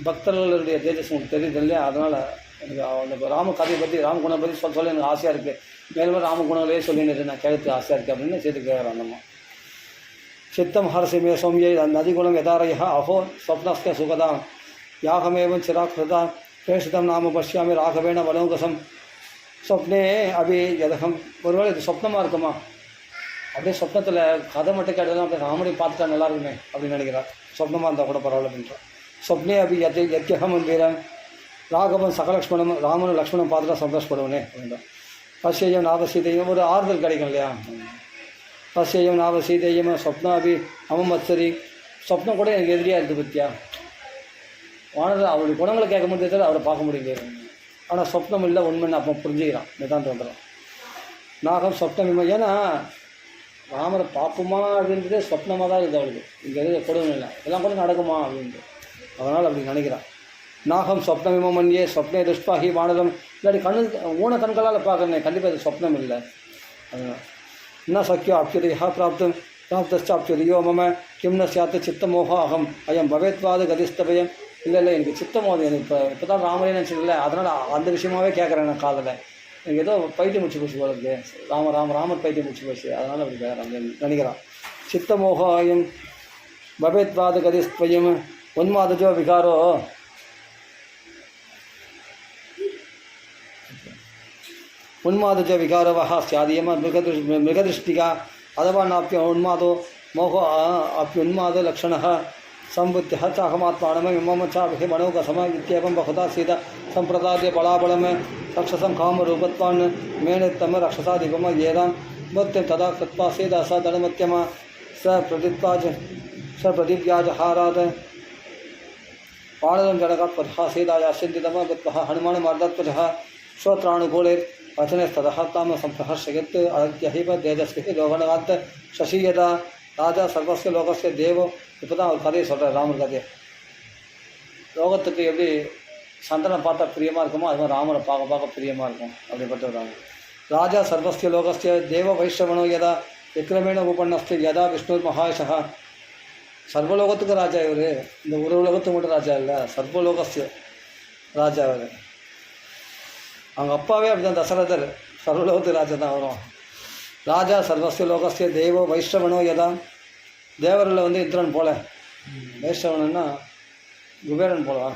பக்தர்களுடைய தேஜஸ் உங்களுக்கு தெரியுது இல்லையா. அதனால் எனக்கு அந்த ராம கதையை பற்றி ராமகுணம் பற்றி சொல்ல எனக்கு ஆசையாக இருக்குது. மேலும் ராமகுணங்களே சொல்லிட்டு நான் கேட்கறதுக்கு ஆசையாக இருக்குது அப்படின்னு சேர்த்து கேட்குறேன் அந்தம்மா. चित्तं हर्षिमे सौम्ये नदीगुणं यदारयः अहो स्वप्नस्य सुखदां याहमेवं चिराकृता प्रेषितं नाम पश्यामि राघवेण वनौकसं स्वप्ने अभी यदहम ஒருவேளை இது சொப்னமாக இருக்குமா. அப்படியே சொப்னத்தில் கதை மட்டும் கேட்டதெல்லாம் அப்படியே ராமனை பார்த்துட்டா நல்லா இருக்குமே அப்படின்னு நினைக்கிறார். சொப்னமாக இருந்தால் கூட பரவாயில்ல அப்படின்றார். சொப்னே அபி யத்யகம் வீரன் ராகவன் சகலக்ஷ்மணம் ராமனும் லக்ஷ்மணம் பார்த்துட்டா சந்தோஷப்படுவனே அப்படின்றார். பசியம் நாபசீதையும் ஒரு ஆறுதல் கிடைக்கும் இல்லையா. பசியம் நாபசீதையும் சொப்னா அபி அமமத்சரி. சொப்னம் கூட எனக்கு எதிரியாக இருக்குது பத்தியா. வானது அவருடைய குணங்களை கேட்க முடியாது, அவரை பார்க்க முடியல. ஆனால் சொப்னம் இல்லை உண்மைன்னு அப்போ புரிஞ்சுக்கிறான். நிதாந்த வந்துடும் நாகம் சொப்னம் இல்லை. ஏன்னா ராமரை பார்ப்போமா அப்படின்றதே சொப்னமாக தான் இருக்குது அவளுக்கு. இங்கே எது கொடுமை இல்லை, எல்லாம் கூட நடக்குமா அப்படின்ட்டு. அதனால் அப்படி நினைக்கிறான். நாகம் சொப்னமிம மன்யே சொப்னே துஷ்பாகி வானதம். இல்லாட்டி ஊன கண்களால் பார்க்குறேன், கண்டிப்பாக இது சொப்னம் இல்லை. அதனால் न शक्यो आप्युदयः प्राप्तुं प्राप्तश्चाप्युदयो मम किं न स्यात् चित्तमोहो अहम अयं भवेत्वाद गतिस्तभयम्. இல்லை எனக்கு சித்தமோதம் எனக்கு இப்போ தான் ராமரே நினச்சிடல. அதனால் அந்த விஷயமாகவே கேட்குறேன். நான் காதில் எனக்கு ஏதோ பைத்தியம் முடிச்சு போச்சு போல இருக்கு. ராமர் பைத்தியம் முடிச்சு போச்சு. அதனால் அப்படி கேட்குறான் நினைக்கிறான். சித்தமோகோ அயம் பவேத்வாத கதிஸ்வயம் உன்மாதஜோ விகாரோ. उन्माद च विकारवः स्यादियम मृगदृष्टिका अथवा नाप्य उन्मादो मोहो अप्युन्माद लक्षणः संबुद्ध्यः चाहमात्मानम् मम चाभिः मनोगसम इत्येवं बहुधा सीता संप्रदाय बलाबलम रक्षसं कामरूपत्वान् मेणित्तम रक्षसादिपम येदां मत्यं तदा कृत्वा सीता स दलमत्यम स प्रतिव्याजहारात् पाणदं जडकात्पथः सीताया चिन्तितम गत्वः हनुमानमार्दत्वजः श्रोत्रानुकूले वचनस्ततः ताम संप्रहर्षयत् अद्यहिव तेजस्वी लोकनाथ शशियदा राजा सर्वस्य लोकस्य देव. இப்போ தான் அவர் கதையை சொல்கிறார். ராமர் கதையை லோகத்துக்கு எப்படி சந்திரனை பார்த்தா பிரியமாக இருக்குமோ அது மாதிரி ராமரை பார்க்க பிரியமாக இருக்கும். அப்படிப்பட்ட ஒரு ராமர். ராஜா சர்வஸ்ய லோகஸ்ய தேவ வைஷ்ணவனோ யதா விக்ரமேண உபன்னஸ்து யதா விஷ்ணுர் மகாயசா. சர்வலோகத்துக்கு ராஜா இவர். இந்த ஒரு உலகத்துக்கு மட்டும் ராஜா இல்லை, சர்வலோகஸ்ய ராஜா அவர். அவங்க அப்பாவே அப்படிதான் தசரதர் சர்வலோகத்து ராஜா தான் வரும். ராஜா சர்வஸ்ய லோகஸ்ய தேவோ வைஷ்ணவனோ யதா. தேவரில் இந்திரன் போல, வைஷ்ணவனா குபேரன் போலவா.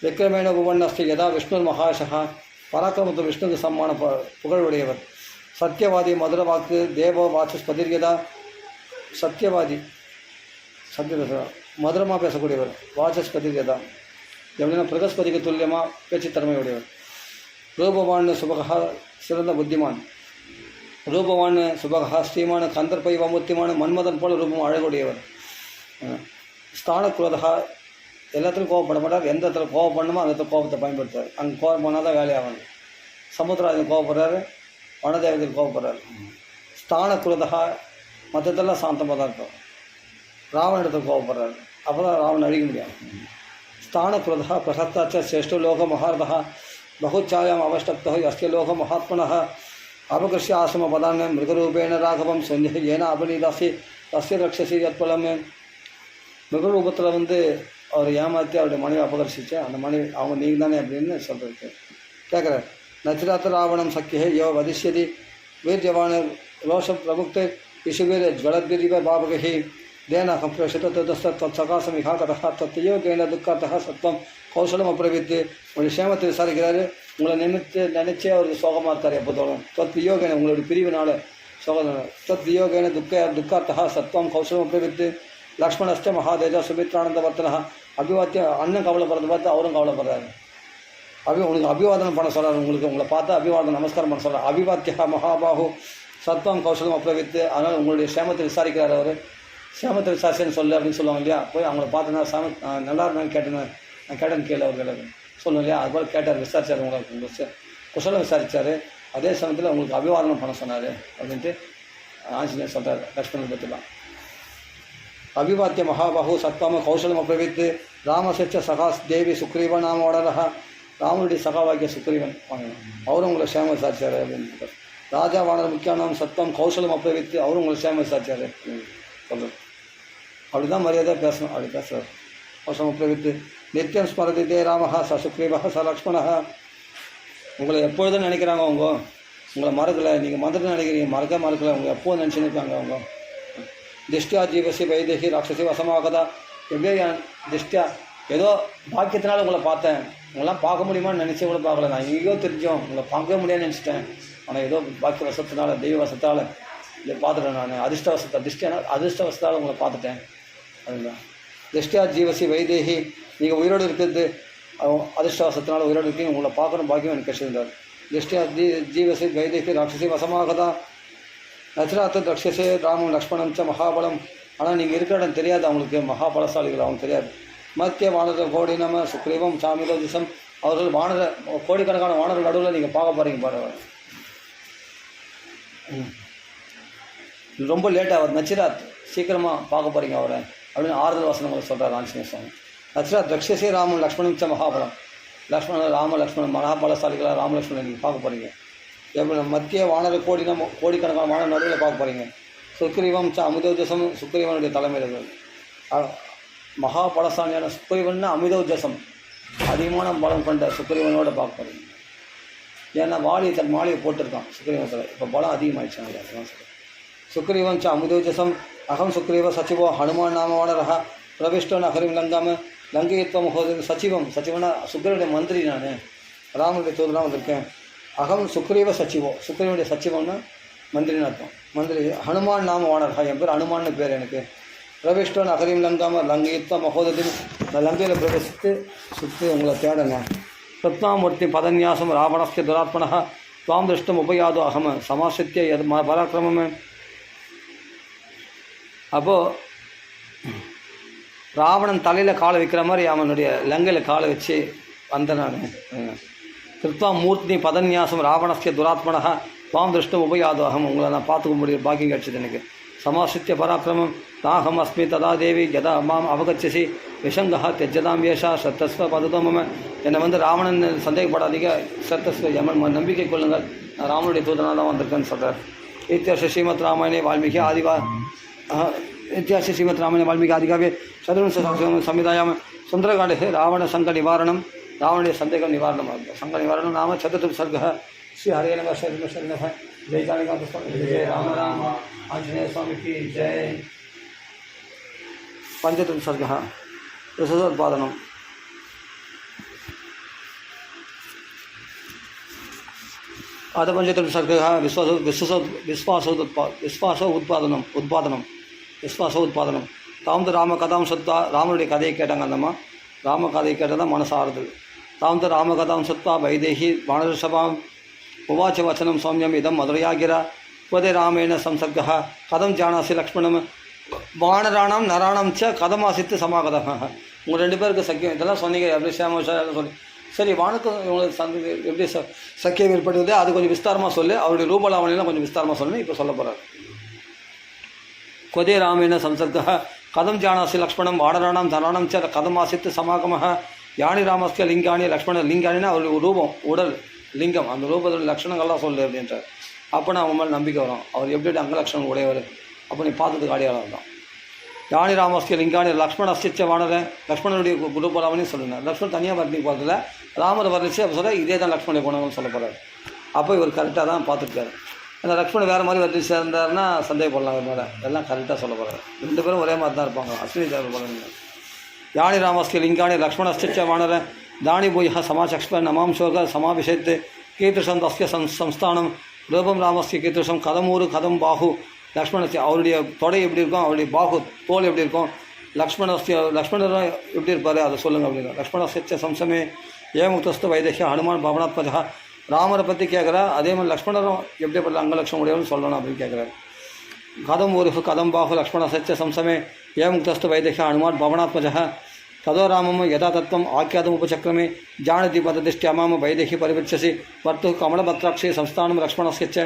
விக்ரமேண குபன்னஸ்தி யதா விஷ்ணு மகாஷா. பராக்கிரமத்து விஷ்ணுக்கு சம்மான புகழுடையவர். சத்தியவாதி மதுர வாக்கு தேவோ வாசஸ்பதிர்யதா. சத்தியவாதி மதுரமாக பேசக்கூடியவர். வாசஸ்பதிர்யதா எப்படின்னா பிரகஸ்பதிக்கு துல்லியமாக பேச்சு திறமையுடையவர். ரூபவான் சுபகா சிறந்த புத்திமான். ரூபவான் சுபகா ஸ்ரீமான கந்தர்பை வமுத்திமான மன்மதன் போல ரூபம் அழகுடையவர். ஸ்தானக்குலதா எல்லாத்துலையும் கோவப்பட மாட்டார். எந்த இடத்துல கோவப்படணுமோ அந்த இடத்துல கோபத்தை பயன்படுத்துவார். அங்கே கோபம் பண்ணால் தான் வேலையாகும். சமுத்திராஜன் கோவப்படுறாரு, வனதேவதையில் கோவப்படுறாரு. ஸ்தானக்குலதா மற்றதெல்லாம் சாந்தமாக தான் இருக்கும். ராவண இடத்துல கோவப்படுறாரு, அப்போ தான் ராவணன் அழிக்க முடியும். स्थानकृतः प्रसक्तः च श्रेष्ठो लोकमहारथः बहुच्छायाम् अवष्टप्तः यस्य लोकमहात्मनः अपकृष्य आश्रमपदान् मृगरूपेण राघवं சொன்னிய ஏன அபநீதாசி தஸ்ய ரக்ஷசி யத்பலம். மிருகரூபத்தில் அவர் ஏமாற்றி அவருடைய மனைவி அபகர்ஷிச்சு அந்த மனைவி அவங்க நீங்கள் தானே அப்படின்னு சொல்கிறது கேட்குறார். நச்சிராத்த ராவணம் சக்கிய யோ வதிஷ்யதி வீர்யவான ரோஷ பிரமுக்த இசுவீர ஜ்வலத்கிரிவ பாபகி தேன கம்ப்ரேஷத தத்சகாசமிகா கதா தத்தையோகேன துக்கார்த்தா சத்வம் கௌசலம் அப்பிரவித்து உங்களுடைய சேமத்தை விசாரிக்கிறாரு. உங்களை நினைச்சே அவருக்கு சோகமாக இருக்கார் எப்போதோடும். தத்வியோகேன உங்களுடைய பிரிவினால் சோகம் தத்வியோகேன துக்கார்த்தா சத்வம் கௌசலம் அப்பிரவித்து லக்ஷ்மணஸ்ட மகாதேஜா சுமித்ரானந்த வர்த்தனா அபிவாத்திய அண்ணன் கவலைப்படுறத பார்த்து அவரும் கவலைப்படுறாரு. உங்களுக்கு அபிவாதனம் பண்ண சொல்கிறார். உங்களை பார்த்து அபிவாதனம் நமஸ்காரம் பண்ண சொல்கிறார். அபிவாத்தியா மகாபாகு சத்வம் கௌசலம் அப்பிரவித்து அதனால் உங்களுடைய சேமத்தை விசாரிக்கிறார். அவர் சேமத்தை விசாரிச்சேன்னு சொல்லு அப்படின்னு சொல்லுவாங்க இல்லையா. போய் அவங்கள பார்த்தோன்னா நல்லா இருந்தாலும் கேட்டேன்னு கேளு அவர்கள் சொல்லுவோம் இல்லையா. அது போல் கேட்டார், விசாரிச்சார். உங்களுக்கு குசலம் விசாரித்தார். அதே சமயத்தில் உங்களுக்கு அபிவாதனம் பண்ண சொன்னார் அப்படின்ட்டு ஆஞ்சநேயர் சொல்கிறார் லக்ஷ்மணன் பற்றிலாம். அபிவாத்திய மகாபாகு சத்வாம கௌசலம் அப்பிரவித்து ராமசச்ச சகாஸ் தேவி சுக்ரீவ நாம வடரஹா ராமனுடைய சகாவாக்கிய சுக்ரீவன் அவரும் உங்களை சேம விசாரிச்சார் அப்படின்னு. ராஜா வானர முக்கியானம் சத்வம் கௌசலம் அப்பிரவித்து அவரும் உங்களை சேம விசாரிச்சார் சொல்கிறார். அப்படி தான் மரியாதை பேசணும். அப்படி பேசுகிறார். கௌசலம் அப்பிரவித்து நித்தியம் ஸ்மரதி தே ராமஹா ச சுக்ரீவா ச லக்ஷ்மணா உங்களை எப்பொழுதும் நினைக்கிறாங்க. உங்களை மறக்கலை. நீங்கள் மறந்துட்டு நினைக்கிறீங்க. மறக்கலை. உங்களை எப்போதும் நினச்சின்னு இருக்காங்க. திஷ்டியா ஜீவசி வைதேகி ராட்சசி வசமாகதா எப்படியோ என் திஷ்டியா ஏதோ பாக்கியத்தினால உங்களை பார்த்தேன். உங்களெலாம் பார்க்க முடியுமான்னு நினச்சி கூட பார்க்கல. நான் எங்கேயோ தெரிஞ்சோம் உங்களை பார்க்கவே முடியாதுன்னு நினச்சிட்டேன். ஆனால் ஏதோ பாக்கிய வசத்தினால தெய்வ வசத்தால் இதை பார்த்துட்டேன். நான் அதிர்ஷ்டவசத்தால் உங்களை பார்த்துட்டேன். அதுதான் திஷ்டியா ஜீவசி வைதேகி நீங்கள் உயிரோடு இருக்கிறது அதிர்ஷ்டவசத்தினால உயிரோடு இருக்கீங்க. உங்களை பார்க்கணும் பாக்கியம் எனக்கு கிடைச்சிருந்தார். திஷ்டியா ஜீவசி வைதேகி ராட்சசி வசமாகதா நச்சிராத்த ரக்ஷசே ராமம் லக்ஷ்மணம் ச மகாபலம். ஆனால் நீங்கள் இருக்கிற இடம் தெரியாது அவங்களுக்கு. மகாபலசாலிகள் அவங்க தெரியாது. மத்திய வானர கோடி நம்ம சுக்ரீவம் சாமிலோ திசம் அவர்கள் வானர கோடிக்கணக்கான வானர்கள் நடுவில் நீங்கள் பார்க்க போகிறீங்க. பாருங்கள் ரொம்ப லேட்டாக நச்சிராத் சீக்கிரமாக பார்க்க போகிறீங்க அவரை அப்படின்னு ஆறுதல் வசனங்களை சொல்கிறார் ஆஞ்சநேய சுவாமி. நச்சிராத் ரக்ஷசே ராமம் லக்ஷ்மணம் ச மகாபலம். லக்ஷ்மணன் மகாபலசாலிகளாக ராமலக்ஷ்மணன் நீங்கள் பார்க்க போகிறீங்க. எப்படி மத்திய வானர கோடிக்கணக்கான வானர நடுவில் பார்க்க போகிறீங்க. சுக்ரீவம் ச அமிதோஜசம் சுக்ரீவனுடைய தலைமையில் மகாபலசாலியான சுக்ரீவன்னா அமிதோஜசம் அதிகமான பலம் கொண்ட சுக்ரீவனோட பார்க்க போகிறீங்க. ஏன்னா தன் மாளிகை போட்டிருக்கான் சுக்ரீவத்தில். இப்போ பலம் அதிகமாகிடுச்சு. சுக்ரீவம் ச அமிதோஜசம் அகம் சுக்ரீவ சச்சிவோ ஹனுமான் நாம வானரஹா பிரவிஷ்டோ நகரிம் லங்காம லங்கையத்வம் ஹோது சச்சிவனா சுக்ரீவனுடைய மந்திரி. நான் ராமனுடைய தூதராக வந்திருக்கேன். அகம் சுக்ரீவ சச்சிவோ சுக்ரீவனுடைய சச்சிவம்னா மந்திரின்னு அர்த்தம். மந்திரி ஹனுமான் நாம வானரஹா என் பேர் ஹனுமான்னு பேர் எனக்கு. பிரவிஷ்டோ நகரிம் லங்காம லங்கையத்வம் மகோதத்தின் நான் லங்கையில் பிரவேசித்து சுற்றி உங்களை தேடங்க. ரத்னாமூர்த்தி பதன்யாசம் ராவணஸ்ய துராத்மனः துவாம் திருஷ்டம் உபயாதோ அகம் சமாசித்திய எது பராக்கிரமம். அப்போது ராவணன் தலையில் காலை வைக்கிற மாதிரி அவனுடைய லங்கையில் காலை வச்சு வந்த நான். கிருத்வா மூர்த்தி பதன்யாசம் ராவணஸ்ய துராத்மனः துவாம் திருஷ்டம் உபயாதோ அகம் உங்களை நான் பார்த்துக்க முடியும் பாக்கியம் கிடச்சிது எனக்கு. சமாசித்திய பராக்கிரமம் தாகம் அஸ்மி ததா தேவி யதா மாம் அவகச்சசி விஷங்கா தெஜதாம் ஏஷா சத்தஸ்வ பததோ மம. என்னை ராவணன் சந்தேகப்படாதீங்க. சத்தஸ்வ யமன் நம்பிக்கை கொள்ளுங்கள். நான் ராமனுடைய தூதனாக தான் வந்திருக்கேன்னு சொல்கிறார். இத்தியாச ஸ்ரீமத் ராமாயணே வால்மீகி வால்மீகி ஆதிகாவே சதுர்வம்ச சம்ஹிதாயாம் சுந்தரகாண்டே ராவண சங்க நிவாரணம் ராவணுடைய சந்தேகம் நிவாரணம் சங்க நிவாரணம் நாம சதுர்த்த சர்க ஸ்ரீ ஹரே நம சரண சரண ஜெய் காளிகாந்த சுவாமி ஜெய் ராம ராம ஆஞ்சநேய சுவாமி की जय. पंचतम सर्ग रसोत्पादनम. आद पंचतम सर्ग விஸ்வாசோத்பாதனம். தாம் ராம கதாம் சத்வா ராமனுடைய கதையை கேட்டாங்க. அந்தம்மா ராம கதையை கேட்டால் தான் மனசு ஆறுதல். தாம் ராம கதாம் சத்வா வைதேகி வானரசபாம் உவாச்ச வச்சனம் சௌமியம் இதம் மதுரையாகிரா உபதே ராமேண சம்சர்க கதம் ஜானாசி லக்ஷ்மணம் வானராணம் நராணம் ச கதமாசித்து சமாகதம். உங்கள் ரெண்டு பேருக்கு சக்கியம் இதெல்லாம் சொன்னீங்க. எப்படி சேமஷாலாம் சொல்லி சரி வானுக்கு உங்களுக்கு எப்படி சக்கியம் ஏற்படுது அது கொஞ்சம் விஸ்தாரமாக சொல்லு. அவருடைய ரூபலாவணியெல்லாம் கொஞ்சம் விஸ்தாரமாக சொல்லணும். இப்போ சொல்ல போகிறார். கொதே ராமேண சம்சர்க கதம் ஜானாசி லக்ஷ்மணம் வானராணம் நராணம் ச கதமாசித்து சமாகம யானி ராமஸ்ய லிங்காணி லக்ஷ்மண லிங்காணினா அவருடைய ரூபம் உடல் லிங்கம் அந்த ரூபத்தில் லட்சணங்கள்லாம் சொல்லு அப்படின்றார். அப்போ நான் அவன் மேலே நம்பிக்கை வரும். அவர் எப்படி அங்கலட்சணம் உடையவர் அப்போ நீ பார்த்ததுக்கு அடையாளம் தான். யானி ராமஸ்ய லிங்காணி லக்ஷ்மணஸ்ய வானர லக்ஷ்மணனுடைய ரூபராமனையும் சொல்லுங்கள். லக்ஷ்மணன் தனியாக வர்ணிக்க போகிறதில்ல, ராமர் வர்ணிச்சு அப்போ சொல்ல இதே தான் லக்ஷ்மண குணங்கள் சொல்ல போகிறார். அப்போ இவர் கரெக்டாக தான் பார்த்துருக்காரு. ஏன்னா லக்ஷ்மணன் வேறு மாதிரி வர்ணிச்சு இருந்தாருன்னா சந்தேகப்படலாம் இவர் மேலே. எல்லாம் கரெக்டாக சொல்ல போகிறார். ரெண்டு பேரும் ஒரே மாதிரி தான் இருப்பாங்க. அஸ்வினி தேவர் போகிறாங்க. யானி ராமஸ்ய லிங்காணி லக்ஷ்மணஸ்ய வானர தானி பூய சமாச்சக்ஷ்ம நமாம்சோக சமாபிஷேத்து கீர்த்திஷம் தஸ்ய சம்ஸ்தானம் ரூபம் ராமஸ்ய கீர்த்திஷம் கதமூரு கதம் பாகு லக்ஷ்மணஸ்ய அவருடைய தொடை எப்படி இருக்கும், அவருடைய பாகு தோல் எப்படி இருக்கும், லக்ஷ்மணர் எப்படி இருப்பார் அதை சொல்லுங்கள் அப்படின்னா. லக்ஷ்மணஸ்ய சம்சமே ஏமுக்தஸ்து வைதேகிய ஹனுமான் பவனாத்மஜா ராமரை பற்றி கேட்குறா. அதே மாதிரி லக்ஷ்மணரும் எப்படிப்பட்ட அங்கலட்சணம் உடையவன்னு சொல்லணும் அப்படின்னு கேட்குறாரு. கதம் ஊரு கதம் பாகு லக்ஷ்மணஸ்ய சம்சமே ஏமுக்தஸ்து வைதேகிய ஹனுமான் பவனாத்மஜா तदो रामम यथा तत्वम् आख्यातमुपचक्रमे जानति पददृष्ट्यामाम वैदेहि परिवृच्छसि वर्तुः कमलपत्राक्षे संस्थानं लक्ष्मणस्य च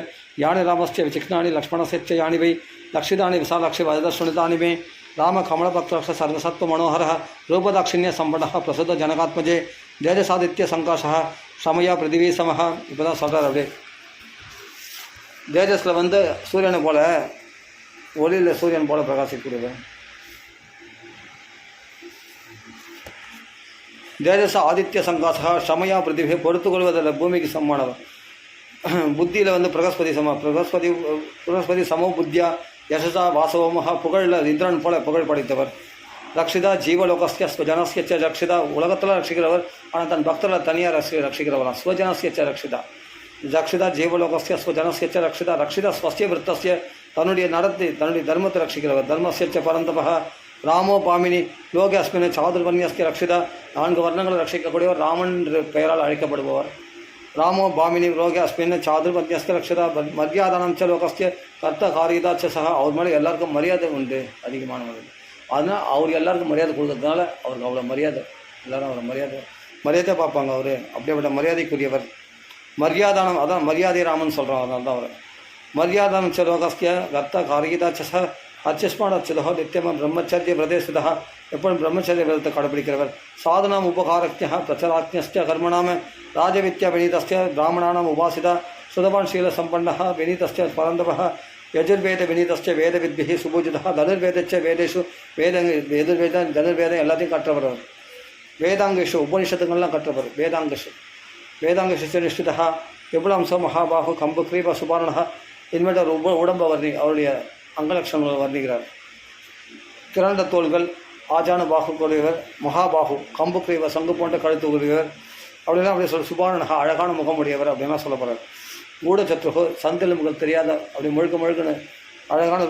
यानि रामस्य विचिक्नानि लक्ष्मणस्य च यानि वै लक्षितानि विशालाक्षे वददर्शनितानि मे राम कमलपत्राक्ष सर्वसत्त्वमनोहरः रूपदाक्षिण्यसम्पन्नः प्रसिद्धजनकात्मजे தேஜசாதித்ய சமயா பிருத்திவி சமஹ. இப்போ தான் சொல்கிறார். அப்படியே தேஜஸில் வந்து சூரியனை போல் ஒளியில் சூரியன் போல் பிரகாசிக்கிறது. தேஜச ஆதித்ய சங்காசா சமயா பிருத்திவி பொறுத்துக்கொள்வதில் பூமிக்கு சமமானவர். புத்தியில் வந்து பிரகஸ்பதி சமோ புத்தியா யசசா வாசவமஹா புகழில் இந்திரன் போல புகழ் படைத்தவர். ரக்ஷிதா ஜீவலோகஸ்ய ஸ்வஜனஸ்ய ச ரக்ஷிதா உலகத்தில் ரட்சிக்கிறவர், ஆனால் தன் பக்தரில் தனியாக ரட்சிக்கிறவராம். ஸ்வஜனஸ்ய ச ரக்ஷிதா ரக்ஷிதா ஜீவலோகஸ்ய ஸ்வஜனஸ்ய ச ரக்ஷிதா ரக்ஷிதா ஸ்வஸ்ய விருத்தஸ்ய தன்னுடைய நடத்தி தன்னுடைய தர்மத்தை ரட்சிக்கிறவர். தர்மஸ்ய ச பரந்தபः ராமோ பாமினி லோகே அஸ்மின் சாதுர்வன்யஸ்ய ரக்ஷிதா 4 வர்ணங்களை ரட்சிக்கக்கூடியவர் ராமன் பெயரால் அழைக்கப்படுபவர். ராமோ பாமினி லோகே அஸ்மின் சாதுர்வன்யஸ்ய ரக்ஷிதா மரியாதானம் ச லோகஸ்ய கர்த்த காரியதா ச சஹா. அவர் மேலே எல்லாருக்கும் மரியாதை உண்டு, அதிகமானவர். அதனால் அவர் எல்லாருக்கும் மரியாதை கொடுக்கறதுனால அவருக்கு அவ்வளோ மரியாதை. எல்லோரும் அவரை மரியாதை பார்ப்பாங்க. அவர் அப்படிப்பட்ட மரியாதைக்குரியவர். மரியாதானம் அதான் மரியாதை ராமன் சொல்கிறோம். அதனால தான் அவர் மரியாதானம் ச லோகஸ்ய கர்த்த காரியதா ச சஹா அச்சஸ்மான் அச்சுதோ நித்தியமாக பிரம்மச்சரிய பிரதேசதா எப்பொழுதும் பிரம்மச்சரிய விரதத்தை கடைபிடிக்கிறவர். சாதனாம் உபகாரஜ்யா பிரச்சராஜ்ஞஸ்ய கர்மணாம ராஜவித்யா வினீதஸ்ய பிராமணானாம் உபாசிதா சுதவான் சீல சம்பன்னः வினீதஸ்ய பரந்தவः யஜுர்வேத வினீதஸ்ய வேதவித்பிஹி சுபூஜிதः தனுர்வேதச்ச வேதேஷு எதிர்வேதம் தனுர்வேதம் எல்லாத்தையும் கற்றவர். வேதாங்கேஷு உபனிஷத்துங்கள்லாம் கற்றவர். வேதாங்கேஷு நிஷ்டிதா விபுலாம்சோ மகாபாகு கம்பு கிரீப சுபாரணः இன்வெர்டர் உடம்ப அவருடைய அங்கலட்சணங்களை வர்ணிக்கிறார். திரண்ட தோள்கள் ஆஜான பாகு கூடியவர். மகாபாகு கம்பு கிரீவ சங்கு போன்ற கழுத்து கூடியவர். அப்படிலாம் அப்படி சுபாரணகா அழகான முகம் உடையவர் அப்படின்லாம் சொல்லப்படுறார். கூடச்சத்ருகு சந்தில் முகம் தெரியாத அப்படி முழுக்குன்னு அழகான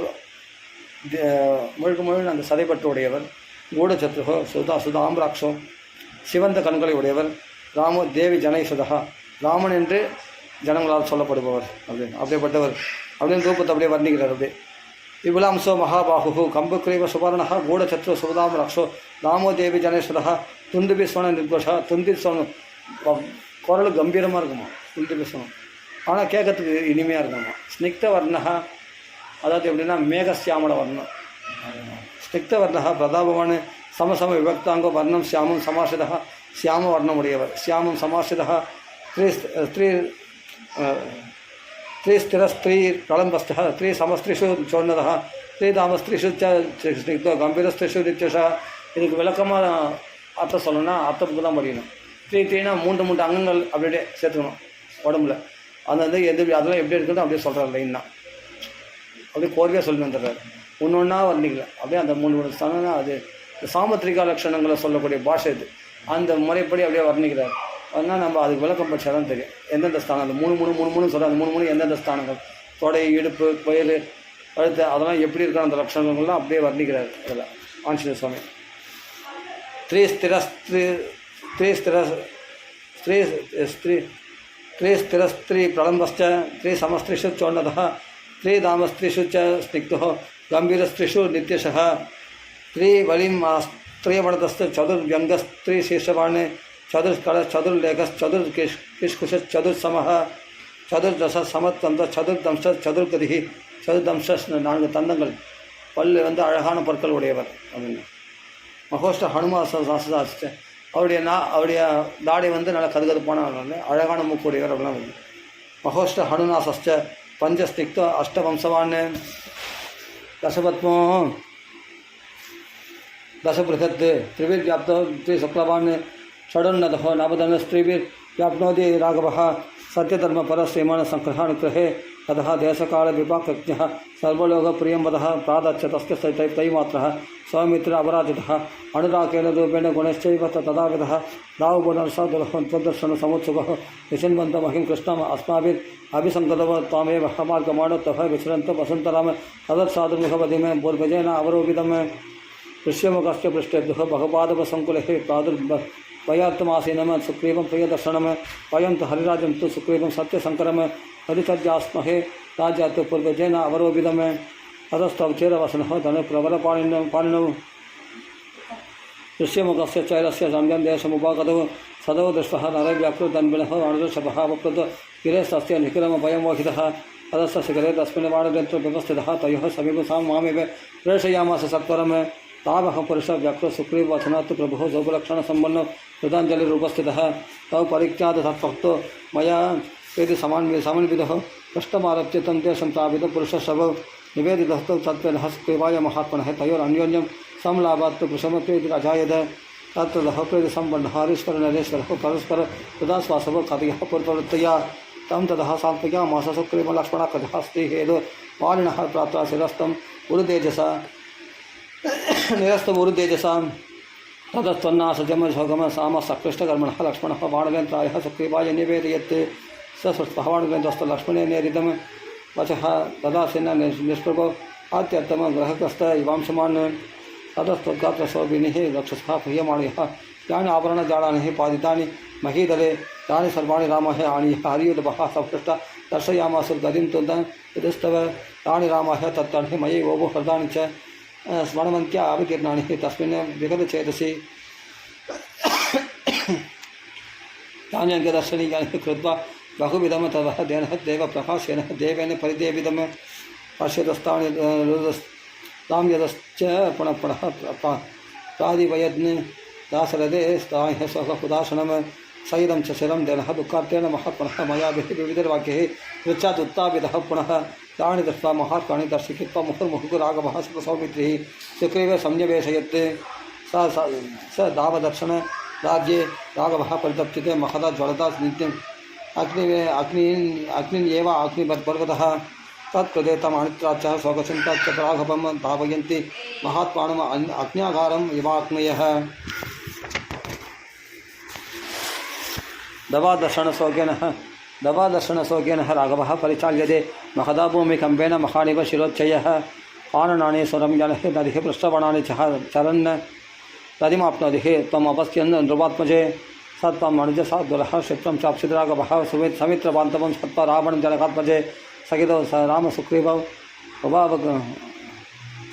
முழுக்குன்னு அந்த சதைப்பட்டு உடையவர். கூடச்சத்ருகு சுதாம்பிராட்சோ சிவந்த கண்களை உடையவர். ராமோ தேவி ஜனை சுதா ராமன் என்று ஜனங்களால் சொல்லப்படுபவர் அப்படிப்பட்டவர் அப்படின்னு ரூபத்தை அப்படியே வர்ணிக்கிறார். அப்படியே விபுலாம்சோ மகாபாகு கம்பு கிரீவ சுபர்ணா கூடச்சத்ரு சுபதாம் ரக்ஷோ ராமோ தேவி ஜனேஸ்வரா துந்துபி சோன நிர்கோஷா துந்தி சோனம் குரல் கம்பீரமாக இருக்குமா துந்துபி சோனம், ஆனால் கேட்கறதுக்கு இனிமையாக இருக்குமா. ஸ்னிக்த வர்ணா அதாவது எப்படின்னா மேகசியாமல வர்ணம். ஸ்னிக்த வர்ணா பிரதாபவான் சமசம விபக்தாங்கோ வர்ணம் சியாமம் சமாசிதா சியாம வர்ணம் உடையவர். சியாமம் சமாசிதா ஸ்திரஸ்திரீ பிரளம்பஸ்தः ஸ்திரீ சமஸ்திரிஷு சோன்னதः ஸ்திரீ தாமஸ்திரிஷு ஸ்னிக்தோ கம்பீரஸ்திரிஷு நித்யஷா. இதுக்கு விளக்கமாக அர்த்தம் சொல்லணும்னா அர்த்தத்துக்கு தான் படிக்கணும். ஸ்திரீனா 3 அங்கங்கள் அப்படியே சேர்த்துக்கணும் உடம்புல. அந்த அதெல்லாம் எப்படி இருக்குன்னு அப்படியே சொல்கிறார். லைன்னா அப்படியே கோர்வையாக சொல்லி வந்துடுறாரு. ஒன்றா வர்ணிக்கல அப்படியே அந்த 3 ஸ்தானம்னா அது சாமுத்திரிகா லட்சணங்களை சொல்லக்கூடிய பாஷை இது. அந்த முறைப்படி அப்படியே வர்ணிக்கிறார். அதனால் நம்ம அதுக்கு விளக்கம் படித்தா தான் தெரியும் எந்தெந்த ஸ்தானம். அந்த 3 சொல்கிறார். அந்த 3 எந்தெந்த ஸ்தானங்கள் தொடை இடுப்பு வயிறு கழுத்து அதெல்லாம் எப்படி இருக்கிற அந்த லட்சணங்கள்லாம் அப்படியே வர்ணிக்கிறார். அதில் ஆஞ்சநேய சுவாமி ஸ்திரஸ்திரீ பிரளம்பஸ்ச ஸ்திரீ சமஸ்திரிஷு சோன்னதः ஸ்திரீ தாமஸ்திரிஷு ச ஸ்னிக்தோ கம்பீரஸ்திரிஷு நித்யஷः ஸ்திரீ வலிம் ஸ்திரீவணதஸ்து சதுர்வியங்கஸ்திரீ சீர்ஷவாண் சதுர்லேகஸ் சதுர்கிஷ்குஷ சதுர்சமஹ சதுர்தச சமத்தந்த சதுர்தம்ச சதுர்கதிகி சதுர்தம்ச 4 தந்தங்கள் பல்லு வந்து அழகான பற்கள் உடையவர் அப்படின்னு. மகோஷ்ட ஹனுமா சாஸ்திர அவருடைய தாடி வந்து நல்லா கதுகதுப்பான அழகான மூக்குடையவர் அப்படிலாம் வந்து மகோஷ்ட ஹனுநாசஸ்ட பஞ்சஸ்திக்த அஷ்டவம்சவான் दशपत्मों दशबृहत् त्रिभिर्व्याप्तो त्रिशुक्लवान् षडुन्नतः नवदनस्त्रिभिर्व्याप्नोति राघवः सत्यधर्मपरश्रीमानसङ्ग्रहानुग्रहे ततः देशकालविपाकज्ञः सर्वलोकप्रियं वदः प्रादच्च तस्य तैमात्रः स्वमित्र अपराजितः अनुरागेण रूपेण गुणश्चैव तदाविधः दावुपुनर्सदर्शनसमुत्सुकः विचिन्वन्तमहिं कृष्णम् अस्माभिरभिसङ्गतव त्वामेव मार्गमाणोत्तः विचरन्त वसन्तराम तदत्साधुर्मुखपदिमे पूर्वजेन अवरोपितं ऋष्यमुखस्य पृष्ठेभ्यः भगपादपसङ्कुले प्रादुर्भयात्मासीनं सुग्रीवं प्रियदर्शनं वयं तु हरिराजं तु सुग्रीवं सत्यशङ्करं परिचर्यास्महे राज्यात् पूर्वजेन अवरोपितं ततस्तवचेरवसनः धनुप्रबलपाणिनौ ऋष्यमुखस्य चैरस्य संज्ञं देशमुपागतौ सदौ दृष्टः नरव्याकृतन्विनः अणुषभः वकृत गिरेस्तस्य निखिलमभयमोहितः तदस्य शिखरे तस्मिन् वाणयन्त्र व्यवस्थितः तयोः समीपसां मामेव प्रेषयामास सत्वरं तावः पुरुषव्याकृत सुग्रीववचनात् प्रभुः सौपलक्षणसम्पन्नो कृताञ्जलिरुपस्थितः तौ परिख्यात तत्भक्तो मया यदि समन्वितः पृष्ठमारभ्य तं तेषं प्रापित पुरुषशवौ निवेदितः तत्त्वनः सुग्रीवाय महात्मनः तयोरन्योन्यं समलाभात् कुशमप्रीति अजायत तत्रतः प्रीतिसम्पन्नः हरीश्वरनरेश्वरः परस्पर तदाश्वासवो कथयः पूर्ववृत्तया तं ततः सात्वयामास सुग्रीवलक्ष्मणकथः स्त्रीहेदो वालिनः प्राप्ता शिरस्तं उरुतेजसा निरस्तम् उरुतेजसां ततस्त्वन्नाशजमशोगम साम सकृष्टकर्मणः लक्ष्मणः बाणवेन्द्रायः सुग्रीवाय निवेदयत् सस्पृष्टः बाणवेन्द्रस्तु लक्ष्मणे नेरितं वचः ददासेन निष्प्रभो आत्यर्थम ग्रहग्रस्त इवांशमान् ततस्तद्गात्रशोभिनिः रक्षसः प्रियमाणयः यानि आभरणजालानि पादितानि महीदले तानि सर्वाणि रामः आनीय हरियुधः सपृष्ट दर्शयामास गतिं तुन्दं यदस्तव तानि रामः तत्तानि मयि ओभो हृदानि च स्मरणवन्त्या अवकीर्णानि तस्मिन् विगतचेतसि तान्यङ्गदर्शनीयानि कृत्वा बहुविधं तवः देनः देवप्रकाशेन देवेन परिदेवितं पश्यतस्तानि तां यदश्च पुनः पुनः प्रादिवयद्न दासरदे स्थाय स्वहुदासनं सहितं च शिरं देनः दुःखार्तेन महात्मनः मयाभिः विविधवाक्यैः पृच्छात् उत्थापितः पुनः तानि दृष्ट्वा महात्मानि दर्शयित्वा मुहुर्मुहुराघवः सौमित्रिः सुग्रीवे संन्यवेशयत् स दावदर्शन राज्ये राघवः परितप्यते महदा ज्वलता नित्यम् अग्निन्येव अग्निपर्वतः तत्कृते तम अनित्राच्च शोकचिन्ताच्च राघवं भावयन्ति महात्मानम् अग्न्यागारम् इवाग्नयः दवादर्शनसौज्ञेनः राघवः परिचाल्यते महदा भूमिकम्पेन महानिव शिरोच्चयः आननानि सुरम्यनः नदिः पृष्ठवनानि चरन् नदीमाप्नोतिः त्वम् अपश्यन् नृपात्मजे सत्त्वम् अनुजसाद्वरः क्षिप्रं चाप्सितराघवः समित्रबान्धवं सत्त्वा रावणं जनकात्मजे सखितौ स राम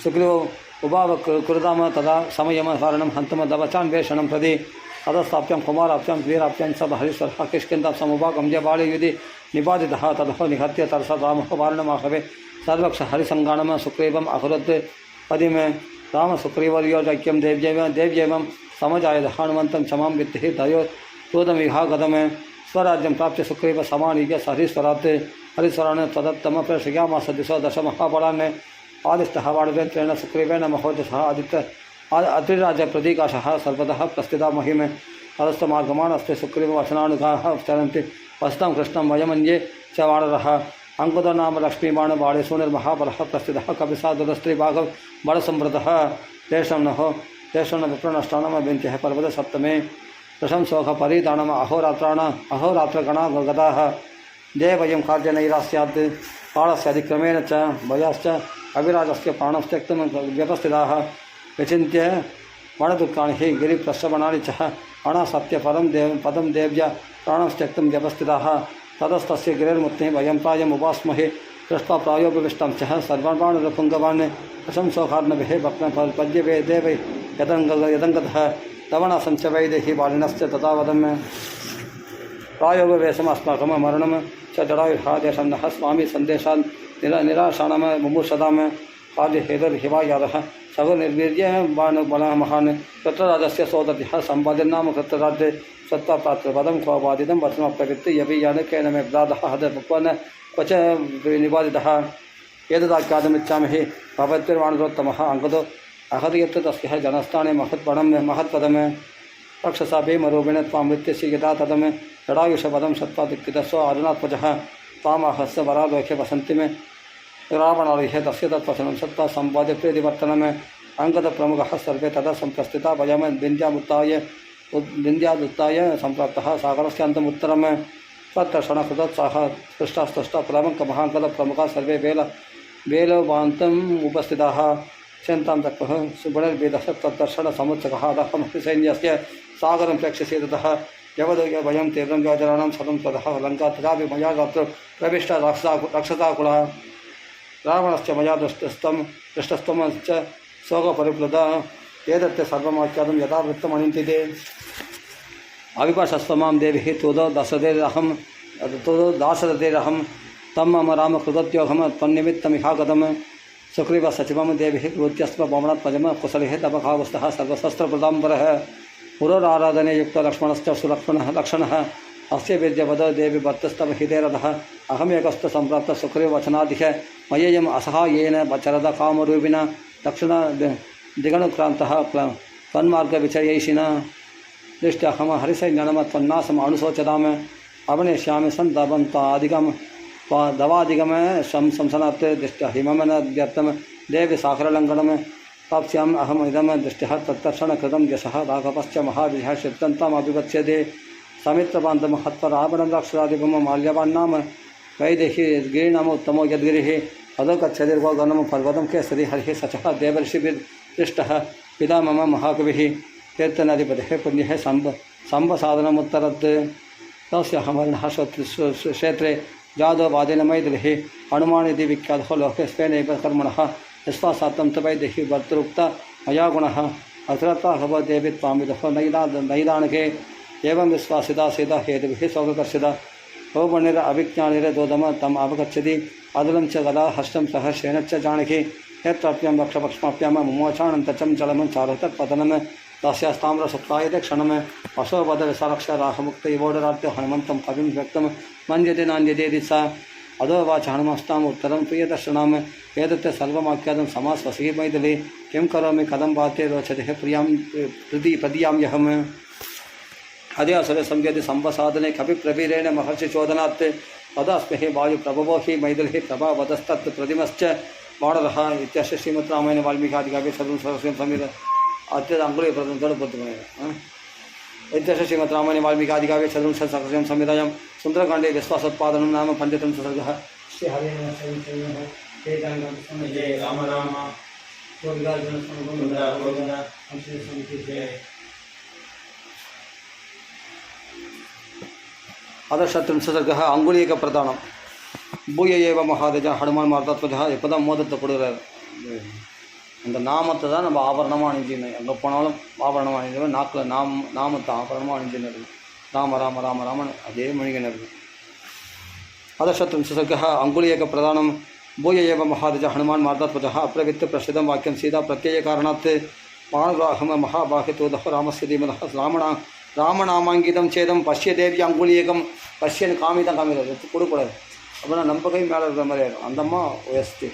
सुग्रीवौ उभावकृताम तदा समयम कारणं हन्तम दवचान्वेषणं प्रति ततस्ताप्यं कुमाराप्यं वीराप्यं सब हरीश्वरः किष्किन्धां समुभागं जबाले युधि निपातितः ततः निहत्य तरस रामः वारणमाहवे सर्वक्ष हरिसङ्गानं सुग्रीवम् अकुरत् पदिमे राम सुग्रीवर्योजैक्यं देव्यैवं समजायद हनुमन्तं क्षमां वित्तिः तयो क्रोधमिहागतम् स्वराज्यं प्राप्य सुग्रीव समानीय हरीश्वरात् हरीश्वरान् तदत्तम प्रेषयामास दिशो दश महाबलान् आदिष्टः वाणवेन्द्रेण सुग्रीवेण महोजसः अतिराज प्रतीकाशः सर्वतः प्रस्थिता महिमे अरस्तमार्गमाणस्ते सुग्रीववचनानुगाः चरन्ति वसतं कृष्णं वयमन्ये च वानरः अंकुदनाम लक्ष्मीबाण बाणे सूनिर्महाबलः प्रस्थितः कपिसाधुरस्त्रीभागं बलसंवृतः देशं नहो देशं न विप्रनष्टानां विन्त्यः पर्वतसप्तमे प्रशंसोः परिधानम् अहोरात्रगणा गताः देवयं कार्यनैरास्यात् कालस्य अतिक्रमेण च भयाश्च अविराजस्य प्राणं त्यक्तुं व्यवस्थिताः विचिन्त्य वनदुःखानि हि गिरिप्रश्रवणानि च अनासत्य पदं देव्य प्राणं त्यक्तुं व्यवस्थिताः ततस्तस्य गिरिर्मुक्तिः वयं प्रायम् उपास्महे दृष्ट्वा प्रायोपविष्टं च सर्वाण्पुङ्गवान् प्रशंसोहार्णभिः पद्यवे देवै यदङ्गतः दवनसञ्च वैदेहि बालिनश्च तथा वदन् प्रायोगवेशम् अस्माकं मरणं च जडायुर्हादेशं नः स्वामी सन्देशान् निराशानं मुमुषदां कार्यहेतुर्हिवायादः सगो निर्वीर्य बल महान कृतराजस्य सोदतिः संपादनाम कृतराज सत्ता प्राप्त पदम क्वादितं वचन प्रवृत्ति यपि यानकेन मे ब्रादः हद भक्वन क्वच निवादितः एतदाख्यातमिच्छामि भवद्भिर्वाणरोत्तमः अंगदो अहदयत् तस्य जनस्थाने महत्पदम रक्षसा भीमरूपेण त्वामृत्यस्य यदा तदम जडायुषपदं सत्त्वादिक्कितस्व अरुणात्मजः तामाहस्य वरालोक्य वसन्ति में रावणारिह तस्य तत्वचनं सत्ता संवाद्य प्रीतिवर्तनम अंगद प्रमुखः सर्वे तदा संप्रस्थिता वयम विन्द्यादुत्थाय संप्राप्तः सागरस्यान्तमुत्तरम तत्तर्षणकृतोत्साह स्पृष्टास्तुष्टप्रमुखमहाङ्गद प्रमुखः सर्वे वेलवान्तम् उपस्थिताः चिन्तां तक्वः सुबणर्वेदः तत्तर्षण समुत्सकः अधमपि सैन्यस्य सागरं प्रेक्ष्यसे ततः यवदोय वयं तीव्रं व्याजराणां शतं ततः लङ्का तथापि मया रात्रौ प्रविष्टा रक्षसाकुलः रावणस्य मया दृष्टस्तमश्च शोकपरिप्लुता एतत् सर्वमाख्यातं यथा वृत्तमनिन्दिते अविपशस्त्वमां देवी तुदो दासरथेरहं तं मम राम कृतोद्योगं त्वन्निमित्तमिहागतं सुग्रीव सचिवं देवी कृत्यस्म पवनात्मजं कुशलिः तपखावस्तः सर्वशस्त्रप्रदाम्बरः पुरोराराधने युक्त लक्ष्मणश्च सुलक्ष्मणः लक्षणः अस्य विद्यपद देवी भर्तस्तव हितेरथः अहमेकस्तु सम्प्राप्त सुग्रीववचनादिह मय्ययम् असहायेन वचरद कामरूपिणा दक्षिण दिगणुक्रान्तः तन्मार्गविचयैषिणा दृष्ट्या हम हरिसैन्यनम त्वन्नासम् अनुशोचताम अवनेष्यामि सन्तबन्तादिगम दवादिगम संसनात् दृष्ट्या हिममनद्यर्थं देवी साखरलङ्घनं प्राप्स्याम् अहम् इदं दृष्ट्या तत्तर्षणकृतं यशः राघवश्च महाविजयः सिद्धन्तमभिगच्छते समित्रपान्तं हत्वा रावणं राक्षसादिपं माल्यवान्नाम वैदेही गिरिनाम उत्तमो यद्गिरिः अधोगच्छतिर्गो गणं पर्वतं केसरी हरिः सचः देवर्षिभिर्दृष्टः पिता मम महाकविः तीर्थनदिपतिः पुण्यः सम्बसाधनमुत्तरत् तस्य हमर्णः क्षेत्रे जादववादेन मैथिलिः हनुमानिति विख्यातः लोके स्वेनैव कर्मणः विश्वासात्तं च वैदेही भर्तृक्ता मया गुणः अत्रतः देवी त्वामिदः नैदानके एवं विश्वासिता सीता हेतुभिः सौकर्षिता होमनिर अभिज्ञानिरदोदम तम अवगच्छति अदलं च गदा हस्तं सह शेन च जानकी यत्राप्यं वक्षपक्ष्माप्यां मुमोचानन्तचं जलमं चारुतत्पतनं तस्यास्ताम्रसुप्तायते क्षणम् अशोवधविसारक्ष राहमुक्त इवोडरात्य हनुमन्तं कविं व्यक्तं मन्यते नान्यतेति सा अधोवाच हनुमस्ताम् उत्तरं प्रियदर्शनम् एतत् सर्वमाख्यातं समास्वसी मैथिली किं करोमि कथं वाते रोचते प्रियां प्रदीयाम्यहम् अद्यासुरे संज्ञति संवसाधने कविप्रवीरेण महर्षिचोदनात् तदास्महे वायुप्रभवो हि मैथिली प्रभावतस्तत् प्रतिमश्च वाणरः इत्यस्य श्रीमद्रामायण वाल्मीकादिकाव्ये चतुर्सहस्रं संहिता अत्यंत अंगुली प्रदर्शनबुद्धिमय इत्यस्य श्रीमद्रामायण वाल्मीकादिकाव्ये चतुर्सहस्रं संहितायां सुन्दरकाण्डे विश्वासोत्पादनं नाम पण्डितं सर्गः श्री राम राम अदशत्रिंशसर्गः अंगुलीक प्रदानं भूय एव महादेज हनुमान मार्तात्मजः எப்போதான் மோதத்தை கொடுக்குறாரு அந்த நாமத்தை தான் நம்ம ஆபரணமாக அணிஞ்சிடணும் எங்கே போனாலும் ஆபரணமாக அணிஞ்சிடும் நாக்கில் நாமத்தை ஆபரணமாக அணிஞ்சின்னு இருக்கும் ராம ராம ராம ராமன் அதே மொழிகன் இருக்கும் अदशत्रिंशसर्गः अंगुलीक प्रदानं भूय एव महादेज हनुमान मार्तात्मजः अप्रवित्त प्रसिद्धं वाक्यं सीता प्रत्ययकारणात् पाणग्राहं महाबाहितोदः रामस्य धीमतः ராமநாமாங்கிதம் சேதம் பஷ்ய தேவி அங்குலியகம் பஷ்யன் காமிதான் காமிக்கிறது கொடுக்கூடாது அப்படின்னா நம்ம கை மேலே இருக்கிற மாதிரி ஆகிடும் அந்தம்மா ஒயஸ்தி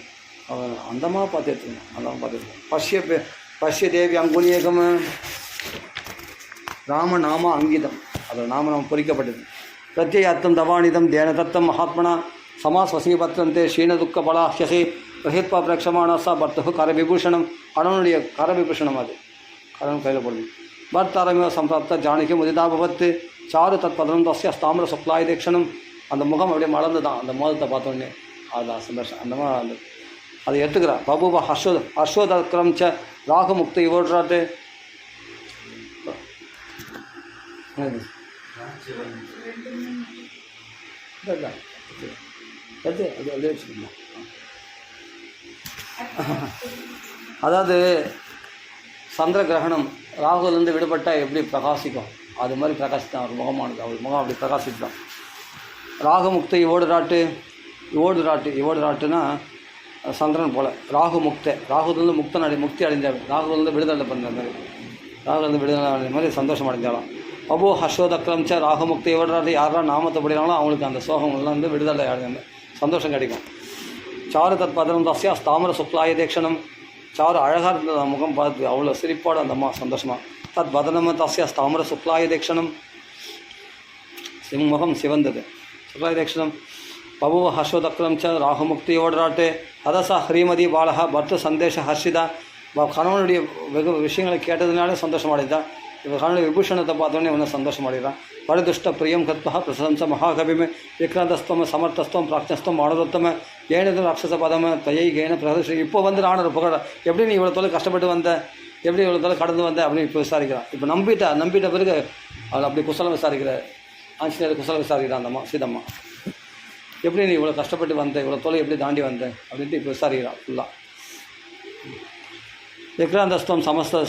அந்தம்மா பார்த்துருங்க அந்தம்மா பார்த்துருக்கேன் பஷ்ய தேவி அங்குலியகம் ராமநாம அங்கிதம் அதில் நாமநாமம் பொறிக்கப்பட்டது பிரத்யேகார்த்தம் தவானிதம் தேனதத்தம் மகாத்மனா சமாஸ்வசீபத்திரந்தே க்ஷீணதுக்கப்பலாஹ்யசி பிரஹித்வா பிரக்ஷமானசா பர்த்து கரவிபூஷணம் கணவனுடைய கரவிபூஷணம் அது கணவன் கையில் போடுது भर्तारमेव संप्राप्त जानकी मुदिताभवत् चारु तत्पदं तस्य ताम्र शुक्लायुधे क्षणं அந்த முகம் அப்படியே மலர்ந்து தான் அந்த மோதத்தை பார்த்தோன்னே அது சந்தோஷம் அந்த மாதிரி அதை எடுத்துக்கிறான் பபுவ ஹர்ஷோதக்ரம் ச ராகமுக்தி இவோட்ராட்டு அதாவது சந்திர கிரகணம் ராகுலேருந்து விடுபட்டால் எப்படி பிரகாசிக்கும் அது மாதிரி பிரகாசித்தான் அவர் முகமானது அவர் முகம் அப்படி பிரகாசித்தான் ராகமுக்தி இவோடு ராட்டுனா சந்திரன் போல். ராகு முக்த, ராகுலேருந்து முக்தி அடைஞ்சாள், ராகுலேருந்து விடுதலை பண்ணுற மாதிரி, ராகுலேருந்து விடுதலை அடைஞ்ச மாதிரி சந்தோஷம் அடைஞ்சாலும். அபோ ஹர்ஷோதக்ரம் ச ராகு முக்தி விடுறாரு, யாரெல்லாம் நாமத்தை படிக்கிறாங்களோ அவங்களுக்கு அந்த சோகங்கள்லாம் வந்து விடுதலை அடைஞ்ச சந்தோஷம் கிடைக்கும். சாரு தத் பதனம் தஸ்யா தாமர சுக்லாய தேக்ஷணம், சாரு அழகாக இருந்தது அந்த முகம் பார்த்து, அவ்வளோ சிரிப்போடு அந்த அம்மா சந்தோஷமாக. தத் பதனம் தஸ்யா தாமர சுக்லாய தேக்ஷணம், முகம் சிவந்தது. சுக்லாய தேக்ஷணம் பபு ஹர்ஷோதக்ரம் ச ராகுமுக்தி ஓடுறாட்டு. அதசா ஹ்ரீமதி பாலகா பர்த்து சந்தேஷ ஹர்ஷிதா, கணவனுடைய வெகு விஷயங்களை கேட்டதுனாலே சந்தோஷம் அடைதான். இப்போ கணவனுடைய விபூஷணத்தை பார்த்தோன்னே இன்னும் சந்தோஷம் அடைகிறான். பரதுஷ்ட பிரியம் கத்வா பிரசம்ச மகாகவிமே விக்ராந்தஸ்தம் சமர்த்தஸ்தம் பிராக்ஞஸ்தம் வானரோத்தம ஏனது ராட்சச பதம தயை கேன பிரதர்ஷி. இப்போ வந்து ராணர் புகழ, எப்படி நீ இவ்வளோ தொலை கஷ்டப்பட்டு வந்த, எப்படி இவ்வளோ தொலை கடந்து வந்த அப்படின்னு இப்போ விசாரிக்கிறான். இப்போ நம்பிட்ட பிறகு அவள் அப்படி குசலம் விசாரிக்கிறார். ஆஞ்சநேயர் குசலம் விசாரிக்கிறான் அந்தம்மா சீதம்மா. எப்படி நீ இவ்வளோ கஷ்டப்பட்டு வந்த, இவ்வளோ தொலை எப்படி தாண்டி வந்த அப்படின்ட்டு இப்போ விசாரிக்கிறான் ஃபுல்லாக. விக்ராந்தஸ்தம்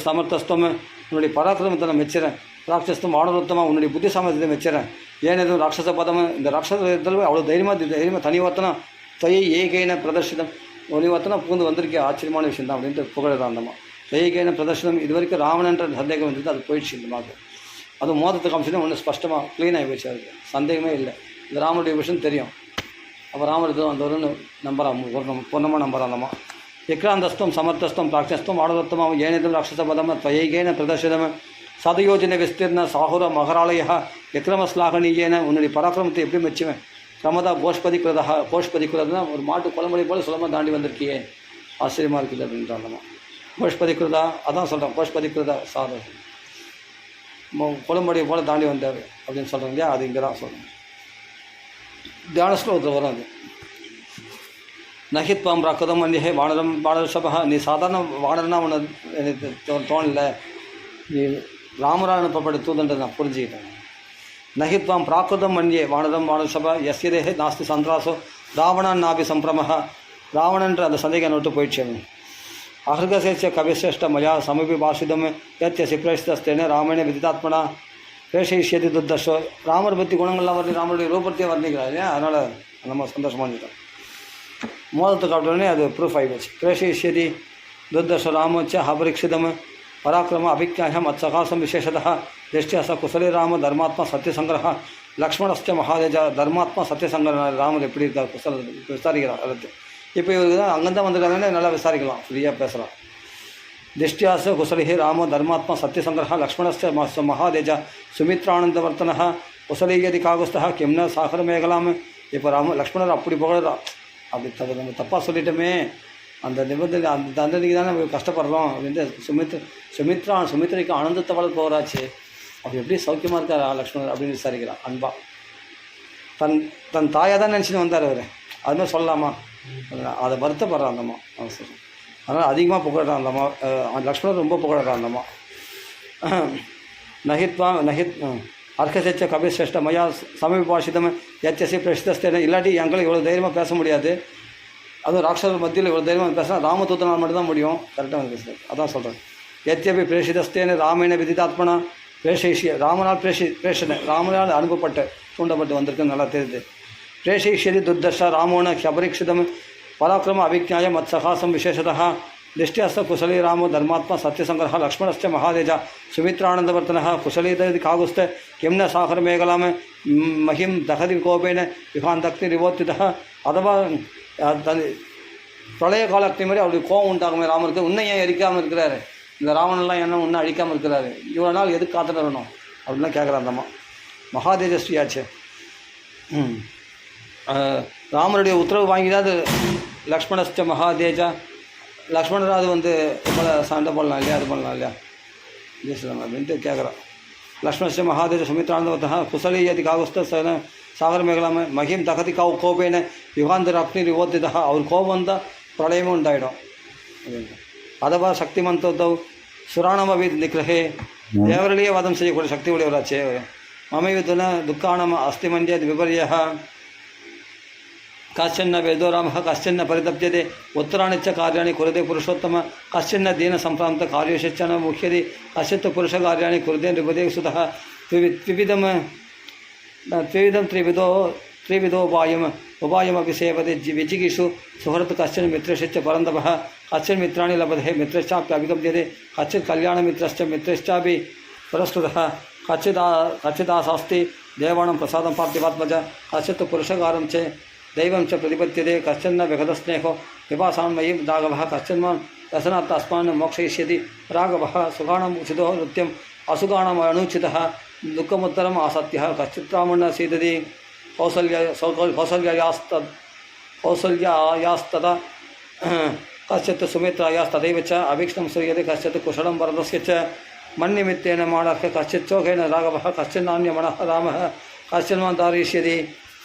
சமர்த்தஸ்தம் உன்னுடைய பராக்கிரமத்தை நான் மெச்சுறேன். ராட்சஸ்தம் வானரோத்தமாக உன்னுடைய புத்தி சாமர்த்தியத்தை மெச்சுறேன். ஏன் எதுவும் ராட்சச பதம், இந்த ராட்சசத்தில் அவ்வளோ தைரியமாக தனிவர்த்தனா தயை ஏகைன பிரதர்ஷிதம், ஒளிவர்த்தனா புகுந்து வந்திருக்கே ஆச்சரியமான விஷயம் தான் அப்படின்ட்டு புகழதான் அந்தம்மா. தயைகைன பிரதர்ஷனம். இது வரைக்கும் ராவணன்ற சந்தேகம் வந்துட்டு அது போயிடுச்சு இந்த மாதிரி. அதுவும் மோதத்தை காமிச்சுன்னா ஒன்று ஸ்பஷ்டமாக க்ளீன் ஆகி போச்சு, அதுக்கு சந்தேகமே இல்லை. இந்த ராமனுடைய விஷயம் தெரியும். அப்போ ராமர் இதுவும் அந்த ஒரு நம்புறான், பொண்ணமாக நம்புறாந்தம்மா. விக்ராந்தஸ்தம் சமர்த்தஸ்தம் பிராக்ஞஸ்தம் வானதத்தமாக ஏனேதும் ராட்சச பதம துவயைகேன பிரதர்ஷிதம் சதயோஜன விஸ்தீர்ண சாகுர மகராலயா விக்ரமஸ்லாகனீயேன. உன்னுடைய பராக்கிரமத்தை எப்படி மெச்சுவேன். கிரமதா கோஷ்பதிக்கிறதுனா ஒரு மாட்டு குளம்படி போல் சுலமாக தாண்டி வந்திருக்கியே, ஆச்சரியமாக இருக்குது அப்படின்றாங்கம்மா. கோஷ்பதிக்கிறதா அதான் சொல்கிறேன், கோஷ்பதிக்கிறதா சாதம் குளம்படி போல் தாண்டி வந்தார் அப்படின்னு சொல்கிறாங்க இல்லையா, அது இங்கே தான் சொல்கிறேன். தியான ஸ்லோகத்தில் வரும் அது. நகித்வாம் ராக்கதம் அந்நியே வானரஷபா. நீ சாதாரண வானரனா உன்னை எனக்கு தோணலை, நீ ராமராக அனுப்பப்பட்ட தூதன்றது நான் புரிஞ்சுக்கிட்டேன். நகித்வாம் பிராக்கிருதம் அந்நியே வானரஷபா எஸ்யதேஹே நாஸ்தி சந்திராசோ ராவணன் நாபி சம்பிரமஹ. ராவணன்ற அந்த சந்தேகம் விட்டு போயிடுச்சு. அஹர்கசேச்ச கவிசிரஷ்ட மயா சமீபி பாஷிதம் யத்யசி பிரேஷிதஸ்தேன ராமேண விதிதாத்மனா பிரேஷயிஷ்யதி துர்தர்ஷோ. ராமர் பற்றி குணங்கள்லாம் வரணும், ராமருடைய ரூபத்தையே வர்ணிக்கிறார் இல்லையா, அதனால் நம்ம சந்தோஷமாக இருந்துட்டோம். மோதத்தை காப்பிட்டோடனே அது ப்ரூஃப் ஆகிடுச்சு. பிரேஷயிஷ்யதி துர்தர்ஷ ராமோச்ச அபரிக்ஷிதம் பராக்கிரம அபிக்ஞாய மத்சகாசம் விசேஷதா திருஷ்டியா ச குசலே ராம தர்மாத்மா சத்தியசங்கிரஹ லக்ஷ்மணஸ்ட மகாதேஜா. தர்மாத்மா சத்தியசங்கர ராமர் எப்படி இருக்கார் குசல விசாரிக்கிறார். அடுத்து இப்போ இவருக்கு தான் அங்கேதான் வந்திருக்காங்கன்னு நல்லா விசாரிக்கலாம், ஃப்ரீயாக பேசலாம். திஷ்டியாச குசலிஹி ராமோ தர்மாத்மா சத்தியசங்கிரஹ லக்ஷ்மணஸ்ட மகாதேஜா சுமித்ரானந்தவர்த்தன குசலீயதி காகுஸ்தா கிம்ன சாகர மேகலாம். இப்போ லக்ஷ்மணர் அப்படி புகழறா, அப்படி நம்ம தப்பாக சொல்லிட்டோமே, அந்த நிபந்தனை அந்த தண்டனைக்கு தானே நம்ம கஷ்டப்படுறோம் அப்படின்ட்டு சுமித்ரைக்கு ஆனந்தத்தை வளர்த்து போகிறாச்சு. அப்படி எப்படி சௌக்கியமாக இருக்காரா லக்ஷ்மணர் அப்படின்னு விசாரிக்கிறான் அன்பா. தன் தாயாக தான் நினச்சின்னு வந்தார் அவர், அதுமாதிரி சொல்லலாமா, அதை வருத்தப்படுறான் அந்தம்மா. சரி, அதனால் அதிகமாக புகழ்றான் அந்தம்மா. லக்ஷ்மணர் ரொம்ப புகழ்றான் அந்தம்மா. நஹித் அர்க்கசேச்ச கபிசிரஷ்ட மயா சமீபாஷிதம் யத்யசி பிரசித்தஸ்தேன. இல்லாட்டி எங்களை இவ்வளோ தைரியமாக பேச முடியாது, அதுவும் ராட்சசர் மத்தியில் இவ்வளோ தைரியமாக பேசினா ராமதூதனால் மட்டும்தான் முடியும். கரெக்டாக வந்து பேசுகிறேன், அதான் சொல்கிறேன். யத்யபி பிரேஷிதஸ்தேன ராமேண விதிதாத்மனா பிரேஷயிஷ்ய. ராமனால் அனுப்பப்பட்டு தூண்டப்பட்டு வந்திருக்குன்னு நல்லா தெரியுது. பிரேஷயிஷ்யதி துர்தர்ஷ ராமோன அபரிக்ஷிதம் பராக்கிரம அபிக்ஞாய மத்சகாசம் விசேஷதா திருஷ்டியாஸ்த குசலி ராமோ தர்மாத்மா சத்தியசங்கரஹ லக்ஷ்மணஸ்ட மகாதேஜா சுமித்ரானந்தவர்த்தன குசலீததி காகுஸ்த கிம்ன சாகர மேகலாம மகிம் தகதி கோபேன யுகாந்தக்தி ரிவோத்தித. அதுவா பிரளய கால அக்னி மாதிரி அவருடைய கோபம் உண்டாகுமே ராமருக்கு. இன்னும் ஏன் எரிக்காமல் இருக்கிறாரு, இந்த ராவணெல்லாம் என்ன இன்னும் அழிக்காமல் இருக்கிறாரு, இவ்வளோ நாள் எதுக்கு காத்துட்டு வரணும் அப்படின்லாம் கேட்குறாந்தம்மா. மகாதேஜஸ்ரீயாச்சு. ராமருடைய உத்தரவு வாங்கிதான் லக்ஷ்மணஸ்ட மகாதேஜா. லக்ஷ்மணராது வந்து போல சண்டை போடலாம் இல்லையா, அது பண்ணலாம் இல்லையா ஜெயிச்சிடலாம் அப்படின்ட்டு கேட்குறான். லக்ஷ்மணஸ்ட மகாதேஜ சுமித்ரானந்தவர்த்தா குசலீயதி காகுஸ்த சாகர மேகலாம மகிம் தகதி கோபேன யுகாந்தர் அக்னி ரிவோத்திதா. அவர் கோபம் வந்தால் பிரளயமும் உண்டாயிடும். அதவா சக்திமந்தோ சுராணமவி நிகிரகே. தேவரிலேயே வதம் செய்யக்கூடிய சக்தி உடையவராச்சே. மமைவிதுன துக்காணம் அஸ்திமந்தியது விபரிய. கஷ்டன்ன வேதோ ராம கஷ்டன்ன பரிதப்யதே உத்தராணி ச காரியாணி குருதே புருஷோத்தம கஷ்டன்ன தீன சம்பிராந்த காரியசிச்சன முக்கியதி கஷ்டத்து புருஷ காரியாணி குருதே நிபதே சுதா த்விவிதம் த்ரிவிதோ उपायमपि सेवते विजिगीषु सुहृत् कश्चन मित्रश्च परन्तपः कश्चन मित्राणि लभते मित्रश्चाप्यभिगम्यते कश्चित् कल्याणमित्रश्च मित्रश्चापि पुरस्कृतः कच्चिदाशास्ति देवानां प्रसादं प्राप्तिपात्मज कश्चित् पुरुषकारं च दैवं च प्रतिपद्यते कश्चन विगतस्नेहो विपासां मयि राघवः कश्चन दशनात् अस्मान् मोक्षयिष्यति राघवः सुखाणाम् उचितो नृत्यम् असुखाणाम् अनुचितः दुःखमुत्तरम् आसत्यः कश्चित् ब्राह्मणः सीदति कौसल्यायास्तदा कश्चित् सुमित्रायास्तथैव च अभीक्ष्णं श्रूयते कश्चित् कुशलं वरदस्य च मन्निमित्तेन माणः कश्चित् चोखेन राघवः कश्चित् नान्यमनः रामः कश्चिन् मां धारयिष्यति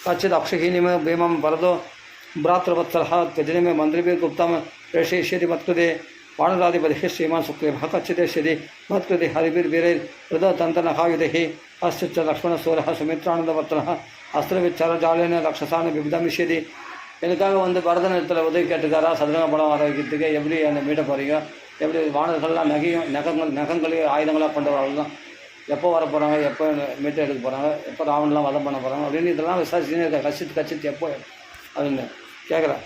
कश्चित् अक्षहीनिम भीमं वरदो भ्रातृवत्सलः त्यजनिमे मन्त्रिभिः गुप्तं प्रेषयिष्यति मत्कृते वानराधिपतिः श्रीमान् सुग्रीवः कच्चिदेष्यति मत्कृते हरिभिर्वीरैर्हृदतन्तनखायुधैः कश्चिच्च लक्ष्मणसूरः सुमित्रानन्दवर्तनः अस्त्रविच्चरजालेन रक्षसान् விபதமிஷ்யதி. எனக்காக வந்து பரதன் இடத்துல உதவி கேட்டுக்காரா சதுரங்க படம் வர வைக்கிறதுக்கு எப்படி என்னை மீட்ட போகிறீங்க, எப்படி வானர்கள்லாம் நகங்களையும் ஆயுதங்களாக கொண்டு வரலாம், எப்போ வர போகிறாங்க, எப்போ மீட்டை எடுக்க போகிறாங்க, எப்போ ராவணெலாம் வதம் பண்ண போகிறாங்க அப்படின்னு இதெல்லாம் விசாரிச்சுன்னு இருக்கேன். கச்சித் எப்போ அப்படின்னு கேட்குறேன்.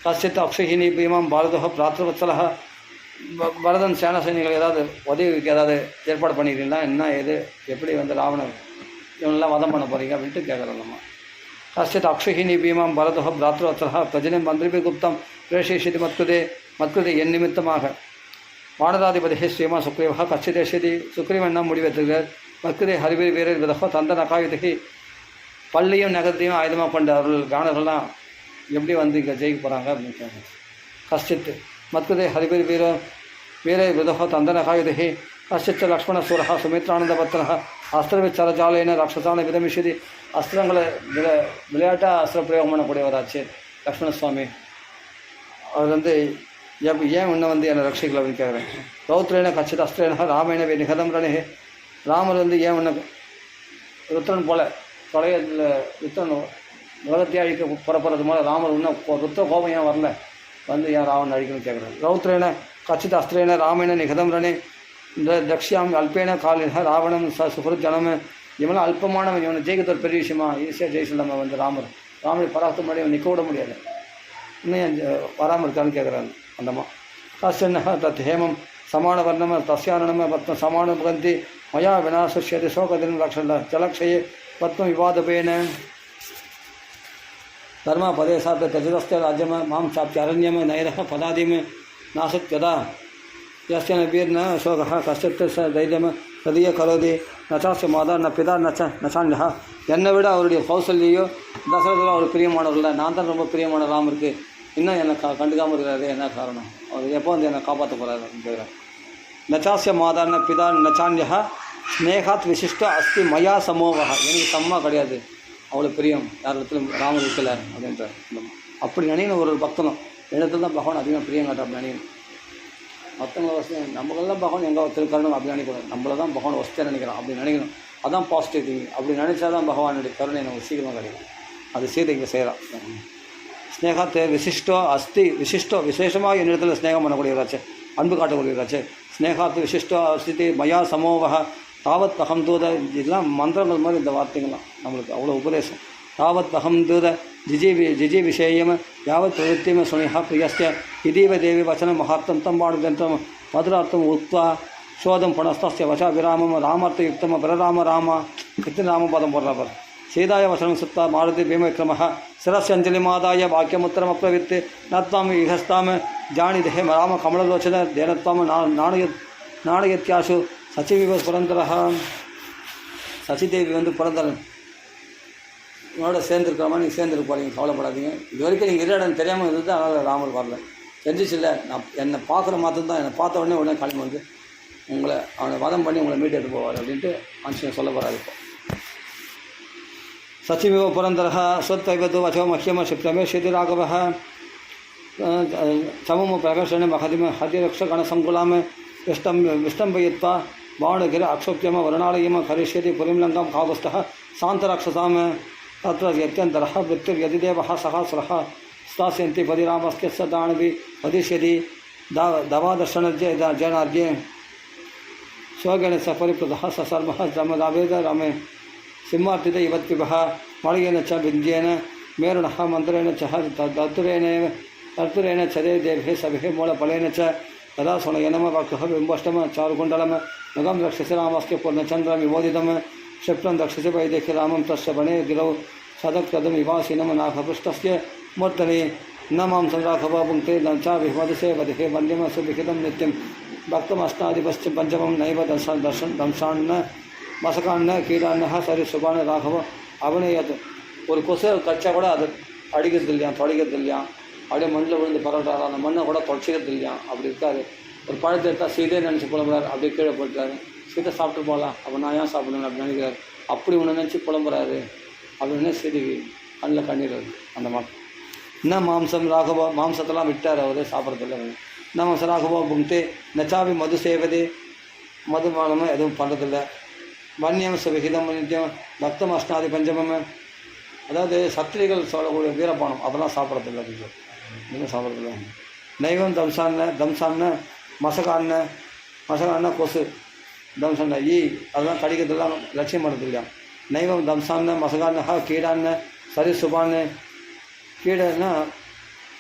கச்சித் அக்ஷஹினி பீமாம் பாரதோ பிராத்திருவத்சலः பரதன் சேன சைனிகள் ஏதாவது உதவிக்கு ஏதாவது ஏற்பாடு பண்ணிக்கிறீங்களா, என்ன ஏது எப்படி வந்து ராவணன் இவனெல்லாம் வதம் பண்ண போகிறீங்க அப்படின்ட்டு கேட்குறோம் நம்ம. கஷ்டித் அக்ஷஹினி பீமாம் பரதோ பிராத்திருவத்சலः பிரஜனம் மந்திரிபி குப்தம் பிரேஷயிஷ்யதி மத்கிருதே என் நிமித்தமாக வானராதிபதி ஸ்ரீமான் சுக்ரீவः கச்சிதேஷ்யதி. சுக்ரீவன் என்ன முடிவெடுக்கிறார், மத்கிருதே ஹரிபிர் வீரர் விதகோ தந்த நகாயுதகி பள்ளியும் நகரத்தையும் ஆயுதமாக கொண்ட அவர்கள் கானர்கள்லாம் எப்படி வந்து இங்கே ஜெயிக்க போகிறாங்க அப்படின்னு கேட்குறேன். கஷ்டித் மத்கிருதே ஹரிபிர் வீரர் விதகோ தந்த நகாயுதகி கஷ்டித் லக்ஷ்மணசூரः சுமித்ரானந்தபத்ரः அஸ்திரவிச்சரஜாலேன ரக்ஷசான விதமிஷதி. அஸ்திரங்களை விளையாட்டாக அஸ்திர பிரயோகம் பண்ணக்கூடியவராச்சு லக்ஷ்மண சுவாமி. அவர் வந்து ஏன் இன்னும் வந்து என்னை ரட்சிக்கல அப்படின்னு கேட்குறேன். ரௌத்ரேன கச்சித் அஸ்திரேன ராமேன நிகதம் ரணே. ராமர் வந்து ஏன் இன்னும் ருத்ரன் போல தொலையில் ருத்ரன் உலகத்தையே அழிக்க புறப்படுறது போல ராமர் இன்னும் ருத்ர கோபம் ஏன் வரல, வந்து ஏன் ராவன் அழிக்கணும்னு கேட்குறேன். ரௌத்ரேன கச்சித் அஸ்திரேன ராமேன நிகதம் ரணே இந்த தக்ஷியாம் அல்பேன காலின ராவணம் சுஹൃத் ஜனம். இவெல்லாம் அல்பமானவன், இவனை ஜெயிக்கிறது ஒரு பெரிய விஷயமா, ஈஸியாக ஜெயிச்சிடலாமா வந்து ராமரை பராத்து முன்னாடி அவன் நிற்க விட முடியாது, இன்னும் வராமல் இருக்கான்னு கேட்குறாங்க. அந்தம்மா கஷ்டன்ன தத் ஹேமம் சமான வர்ணம தஸ்யானம பத்ம சமான பகந்தி மயா வினாசுஷ்யதி சோகதின் லக்ஷ ஜலக்ஷயே பத்ம விவாதபேன தர்ம பதேசாத்த தஜதஸ்த ராஜ்யம மாம் சாப்தி அரண்யம நைரः பதாதிம நாசத்யதா यस्य न वीर न शोकः कश्चित् स தைரியம் ததிய கரோதி நச்சாஸ்ய மாதா ந பிதா நச்சான்யா. என்னை விட அவருடைய கௌசல்யோ தசரதோ அவர் பிரியமானவர்கள், நான் தான் ரொம்ப பிரியமான ராமருக்கு இன்னும் என்னை கண்டுக்காமல் இருக்கிறாரு, என்ன காரணம், அவர் எப்போ வந்து என்னை காப்பாற்ற போகிறாரு அப்படின்னு கேட்குறேன். நச்சாஸ்ய மாதா ந பிதா நச்சான்யா ஸ்னேகாத் விசிஷ்ட அஸ்தி மயா சமோகா. எனக்கு சம்மா கிடையாது, அவ்வளோ பிரியம் யார் இடத்துல ராமர் இருக்கல அப்படின்ற அப்படி நினைக்கணும். ஒரு பக்தனும் இடத்துல தான் பகவான் அதிகமாக பிரியம் காட்ட அப்படி நினைக்கணும். மற்றவங்களை வசதி நம்மளெல்லாம் பகவான் எங்கே திருக்கரணும் அப்படி நினைக்கணும், நம்மளை தான் பகவான் வசதியாக நினைக்கிறோம் அப்படி நினைக்கணும். அதான் பாசிட்டிவ் திங்கிங். அப்படி நினச்சா தான் பகவானுடைய கருணை நமக்கு சீக்கிரமாக கிடைக்கும். அது சீதை இங்கே செய்கிறான். ஸ்னேகத்தை விசிஷ்டோ அஸ்தி விசிஷ்டோ விசேஷமாக என்னிடத்தில் ஸ்னேகம் பண்ணக்கூடியவராச்சு, அன்பு காட்டக்கூடியவராச்சு. ஸ்னேகாத்து விசிஷ்டோ அஸ்தி மயா சமோவக தாவத் அகம் தூத. இதெல்லாம் மந்திரங்கள் மாதிரி இந்த வார்த்தைகள்லாம் நம்மளுக்கு அவ்வளோ உபதேசம். தாவத் அகம் தூத ஜிஜி விஷயம் யாவத் பிரவృత్తిம் சுனிஹா பிரியஸ்ய இதீவ தேவி வச்சனம் மகார்த்தம் தம் பாணுதந்தம் மதுரார்த்தம் உத்வா சோதம் புனஸ்தஸ்ய வசா விராமம் ராமார்த்த யுக்தம் பரராம ராமா. இத்தனை ராமபாதம் போடுறாப்பர். சீதாய வசனம் சுத்தா மாருதி பீமவிக்ரமः சிரஸ்யஞ்சலிமாதாய வாக்கியமுத்திரம் அப்ரவித்து நத்வாம் இஹஸ்தாம் ஜானிதே ராம கமலலோச்சன தேனத்வாம் நாணயத்யாசு சச்சிவிவ புரந்தரः. சசிதேவி வந்து புரந்தரன் என்னோட சேர்ந்துருக்காம நீங்கள் சேர்ந்துருக்க போகிறீங்க, கவலைப்படாதீங்க. இது வரைக்கும் நீங்கள் இடம் தெரியாமல் இருந்தது, அதனால் ராமர் வரல. தெரிஞ்சிச்சு இல்லை, நான் என்னை பார்க்குற மாத்திரம் தான், என்னை பார்த்த உடனே கிளம்பி வந்து உங்களை அவனை வதம் பண்ணி உங்களை மீட்டு எடுத்து போவார் அப்படின்ட்டு மனுஷன் சொல்ல போகிறாரு. இப்போ சச்சிவிவ புரந்தரः ஸ்வத்வைவதோ வசோ மஹ்யம ரமேஷதி ராகவः சமம பிரகர்ஷண மகதிம ஹதிரக்ஷகணசங்குலாம விஷ்டம்பயித்வா பாணுகிர அக்ஷோப்யம வருணாலயம கரிஷ்யதி புரிம்லங்கம் காகுஸ்தः சாந்தராட்சசாம तत्र यत्यन्तरः मृत्युर्यदिदेवः सहासुरः स्थास्यन्ति परिरामस्य सदानपि वदिष्यति दवादर्शनज्ञ जनार्घ्ये स्वगेण स परिप्लुतः स सर्वः जमदावेद रमे सिंहार्थित इवत्पिबः मालिकेन च विद्येन मेरुणः मन्त्रेण च तर्तुरेण चरे देभे सभे मूलफलेन च तदा सुनयनम वक्षः बिम्बष्टम चारुकुण्डलं नगं रक्षसे रामस्य पूर्णचन्द्रं विमोदितं क्षिप्रं रक्षसे वैदेह्य रामं तस्य वने गिरौ सदत्कदं विवासिनं नाखपृष्ठस्य मूर्तने न मां संराघव पुङ्क्ते न च विमदसे वदिहे वन्द्यं सुविहितं नित्यं भक्तमष्टाधिपश्च पञ्चमं नैव दंशान्न मसकान्न कीडान्न सरि सुबान राघव அவனையது ஒரு கொசு கச்சா கூட அது அடிக்கிறது இல்லையா, தொலைக்கிறது இல்லையா, அப்படியே மண்ணில் விழுந்து பரவட்டாரா, அந்த மண்ணை கூட தொலைச்சிக்கிறது இல்லையா, அப்படி இருக்காது. ஒரு பழத்தை எடுத்தால் சீதே நினச்சி புலம்புறாரு, அப்படியே கீழே போட்டுறாரு. சீதை சாப்பிட்டு போகலாம், அப்போ நான் ஏன் சாப்பிடணும் அப்படின்னு நினைக்கிறாரு. அப்படி ஒன்று நினச்சி புலம்புறாரு அப்படின்னு சீதைக்கு கண்ணில் கண்ணீர் வருது. அந்த மாதிரி என்ன மாம்சம் ராகவோ, மாம்சத்தெல்லாம் விட்டார் அவர், சாப்பிட்றதில்ல. என்ன மாம்சம் ராகவோ புங்க்தே நச்சாபி மது சேவதே, மதுபானமும் எதுவும் பண்ணுறதில்ல. வன்னியம் சுவிகிதம் நித்தியம் பக்தம் அஷ்டாதி பஞ்சமம், அதாவது சத்திரிகள் சொல்லக்கூடிய வீரபானம் அதெல்லாம் சாப்பிட்றதில்ல. இதுவும் சாப்பிட்றதில்ல. நைவம் தம்சான்ன மசகான்ன கொசு, தம்சான்ன ஈ அதெல்லாம் கடிக்கிறதுலாம் லட்சியம் பண்ணுறது இல்லையா. நைவம் தம்சான்ன மசகான்ன கீடான்ன சரி சுபான்னு, கீடைன்னா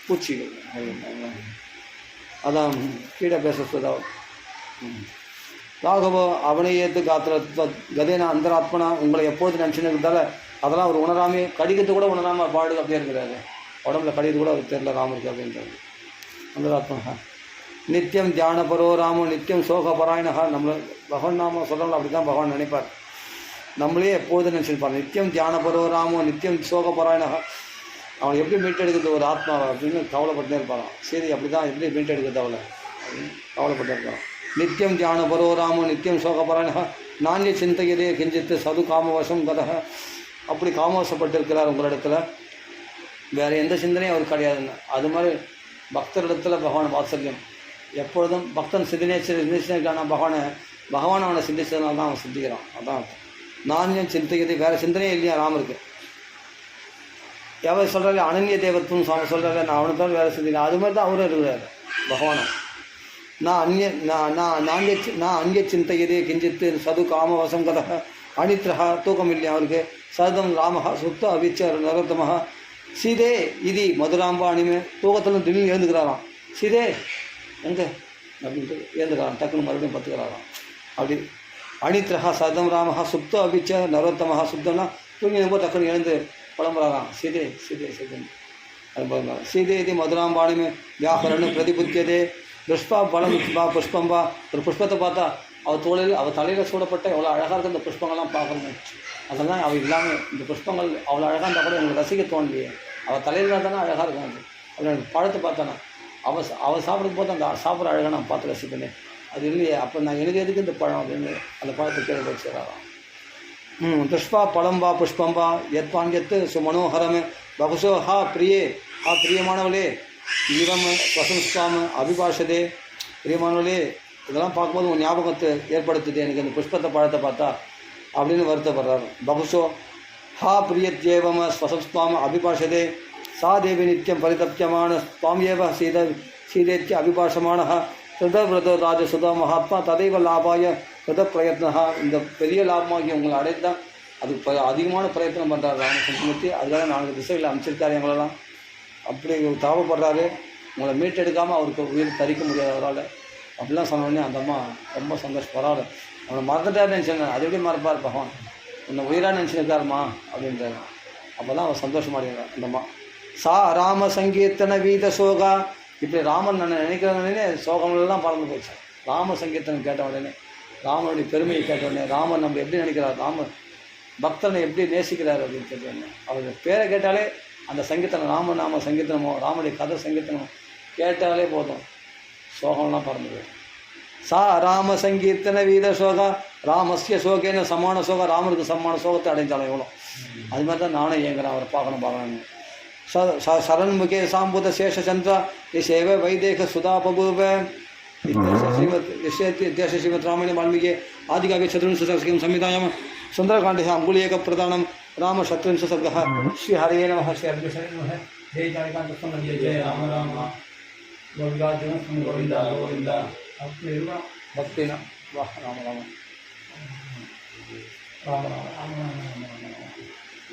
பூச்சிகள், அதான் கீடை பேசுறதா. ராகவோ அவனையேத்து காத்திர கதேனா அந்தராத்மனா, உங்களை எப்போது நினச்சின்னு இருந்தால அதெல்லாம் அவர் உணராமே, கடிக்கிறது கூட உணராமல் பாடு அப்படியே இருக்கிறாரு. உடம்புல கடிக்கிறது கூட அவர் தெரியல ராமருக்கு அப்படின்றாரு. அந்தராத்மனா நித்தியம் தியானபரோ ராமோ நித்தியம் சோகபராயணகா. நம்மளை பகவான் நாம சொல்கிறோம்ல, அப்படி தான் பகவான் நினைப்பார். நம்மளே எப்போது நினச்சிருப்பார். நித்தியம் தியானபரோ ராமோ நித்தியம் சோகபராயணகா. அவனை எப்படி மீட்டெடுக்கிறது ஒரு ஆத்மாவை அப்படின்னு கவலைப்பட்டே இருப்பாரான். சரி, அப்படி தான் எப்படி மீட்டெடுக்கிறது அவளை அப்படின்னு கவலைப்பட்டே இருப்பாரான். நித்தியம் தியானபரோ ராமோ நித்தியம் சோகபராயணகா நானிய சிந்தையதே கிஞ்சித்து சது காமவசம் கதக. அப்படி காமவசப்பட்டிருக்கிறார் உங்களிடத்துல, வேறு எந்த சிந்தனையும் அவர் கிடையாதுன்னு. அது மாதிரி பக்தரிடத்துல பகவான் வாத்சல்யம் எப்பொழுதும். பக்தன் சிந்திச்சிருக்கான பகவான் அவனை சிந்திச்சதுனால தான் அவன் சிந்திக்கிறான். அதான் நானியம் சிந்தையது, வேறு சிந்தனையே இல்லையா ராமருக்கு. எவர் சொல்கிறாரு அனன்ய தேவத்துவம் சுவாமி சொல்கிறாரு, நான் அவனை தான் வேறு சிந்திக்கிறேன். அது மாதிரி தான் அவரும் இருக்கிறாரு பகவானை. நான் அந்நிய சிந்தையதே கிஞ்சித்து சது காமவசம் கதக அனித்ரஹா. தூக்கம் இல்லையா அவருக்கு. சதம் ராமஹா சுத்த அவிச்ச நரோத்தமஹா சீதே இது மதுராம்பா அனிமே. தூக்கத்தில் திடீர்னு எழுந்துக்கிறாராம். சீதே எங்கே அப்படின்ட்டு எழுந்துக்கிறாராம். டக்குன்னு மறுபடியும் பத்துக்கிறாராம். அப்படி அனித்ரஹா சதம் ராமஹா சுப்த அபிச்ச நரோத்தமஹா. சுத்தம்னா தூங்கி ரொம்ப டக்குன்னு எழுந்து புலம்புறாராம். சீதே சீதே சீதன் அது புலம்புறாங்க. சீதே இது மதுராம்பாணிமே வியாபரன்னு பிரதிபுத்தியதே புஷ்பா பலம் பா புஷ்பம் பா. ஒரு புஷ்பத்தை பார்த்தா அவள் தலையில் சூடப்பட்ட எவ்வளோ அழகாக இருக்குது. இந்த புஷ்பங்கள்லாம் பார்க்கணும். அதெல்லாம் அவள் இல்லாமல் இந்த புஷ்பங்கள் அவ்வளோ அழகாக இருந்தால் கூட எனக்கு ரசிக்க தோணலையே. அவள் தலையில் தானே அழகாக இருக்கும். அது அப்படி எனக்கு பழத்தை பார்த்தானே அவள் சாப்பிடும் போது அந்த சாப்பிட்ற அழகாக நான் பார்த்து ரசிப்பேன். அது இல்லையே, அப்போ நான் எனக்கு எதுக்கு இந்த பழம் அப்படின்னு அந்த பழத்தை கீழே வச்சுறாராம். துஷ்பா பழம் வா புஷ்பம் வா எத்பான்யத்து சுமனோஹரம் பகுசோ ஹா பிரியமானவளே ஈரம் வசம்ஸ்வாம அபிபாஷதே. பிரியமானவளே, இதெல்லாம் பார்க்கும்போது உன் ஞாபகத்தை ஏற்படுத்துது எனக்கு இந்த புஷ்பத்தை பழத்தை பார்த்தா அப்படின்னு வருத்தப்படுறாரு. பகுசோ ஹா பிரியத்யேவம ஸ்வசம்ஸ்வாம அபிபாஷதே சா தேவி நித்தியம் பரிதப்யமான ஸ்வாமியேவ சீதேத்திய அபிபாஷமான கிருதவிரத ராஜசுதா மகாத்மா ததைவ லாபாய கிருத பிரயத்னா. இந்த பெரிய லாபமாகி உங்களை அடைத்தான் அதுக்கு அதிகமான பிரயத்தனம் பண்ணுறாரு ராமகிருஷ்ணமூர்த்தி. அதுக்காக 4 திசைகளில் அமைச்சிருக்காரு எங்களெல்லாம். அப்படி தாபப்படுறாரு. உங்களை மீட்டெடுக்காமல் அவருக்கு உயிர் தரிக்க முடியாது அவரால். அப்படிலாம் சொன்னோடனே அந்த அம்மா ரொம்ப சந்தோஷப்படுறாரு. அவனை மறந்துட்டாருன்னு நினச்சேன். அது எப்படி மறப்பார் பகவான், உன்னை உயிராக நினச்சிருக்காருமா அப்படின்றாரு. அப்போ தான் அவர் சந்தோஷமாடுகிறார் அந்த அம்மா. சா ராம சங்கீர்த்தன வீத சோகா. இப்படி ராமன் நான் நினைக்கிற உடனே சோகமெல்லாம் பறந்து போச்சு. ராம சங்கீர்த்தனம் கேட்ட உடனே, ராமனுடைய பெருமையை கேட்ட உடனே, ராமன் நம்ம எப்படி நினைக்கிறார், ராமன் பக்தனை எப்படி நேசிக்கிறார் அப்படின்னு கேட்டோடனே, அவருடைய பேரை கேட்டாலே அந்த சங்கீர்த்தனம் ராமநாம சங்கீர்த்தனமோ ராமனுடைய கதை சங்கீர்த்தனமோ கேட்டாலே போதும், சோகம்லாம் பறந்து போயிடும். சா ராம சங்கீர்த்தன வீத சோகா ராமஸ்ய சோகேன சமான சோகா. ராமருக்கு சமான சோகத்தை அடைஞ்சாலும் எவ்வளோ. அது மாதிரி தான் நானும் ஏங்குறேன் அவரை பார்க்கணும். சரண்முகே சாம்புத சேஷச்சந்திரா சேவ வைதேக சுதா பபூவ. தேச ஸ்ரீமத் ராமாயண வால்மீகி ஆதிகாव्य चतुर्विंशतिं संहितायां सुंदरकांडे अंगुलीयक प्रदानं राम शत्रुंश सर्गः. श्री हरिये नमः. श्री हरिये नमः. जय कालिकांत जय जय राम राम गोविंदा गोविंदा गोविंदा भक्ति न वाह राम राम राम राम राम राम राम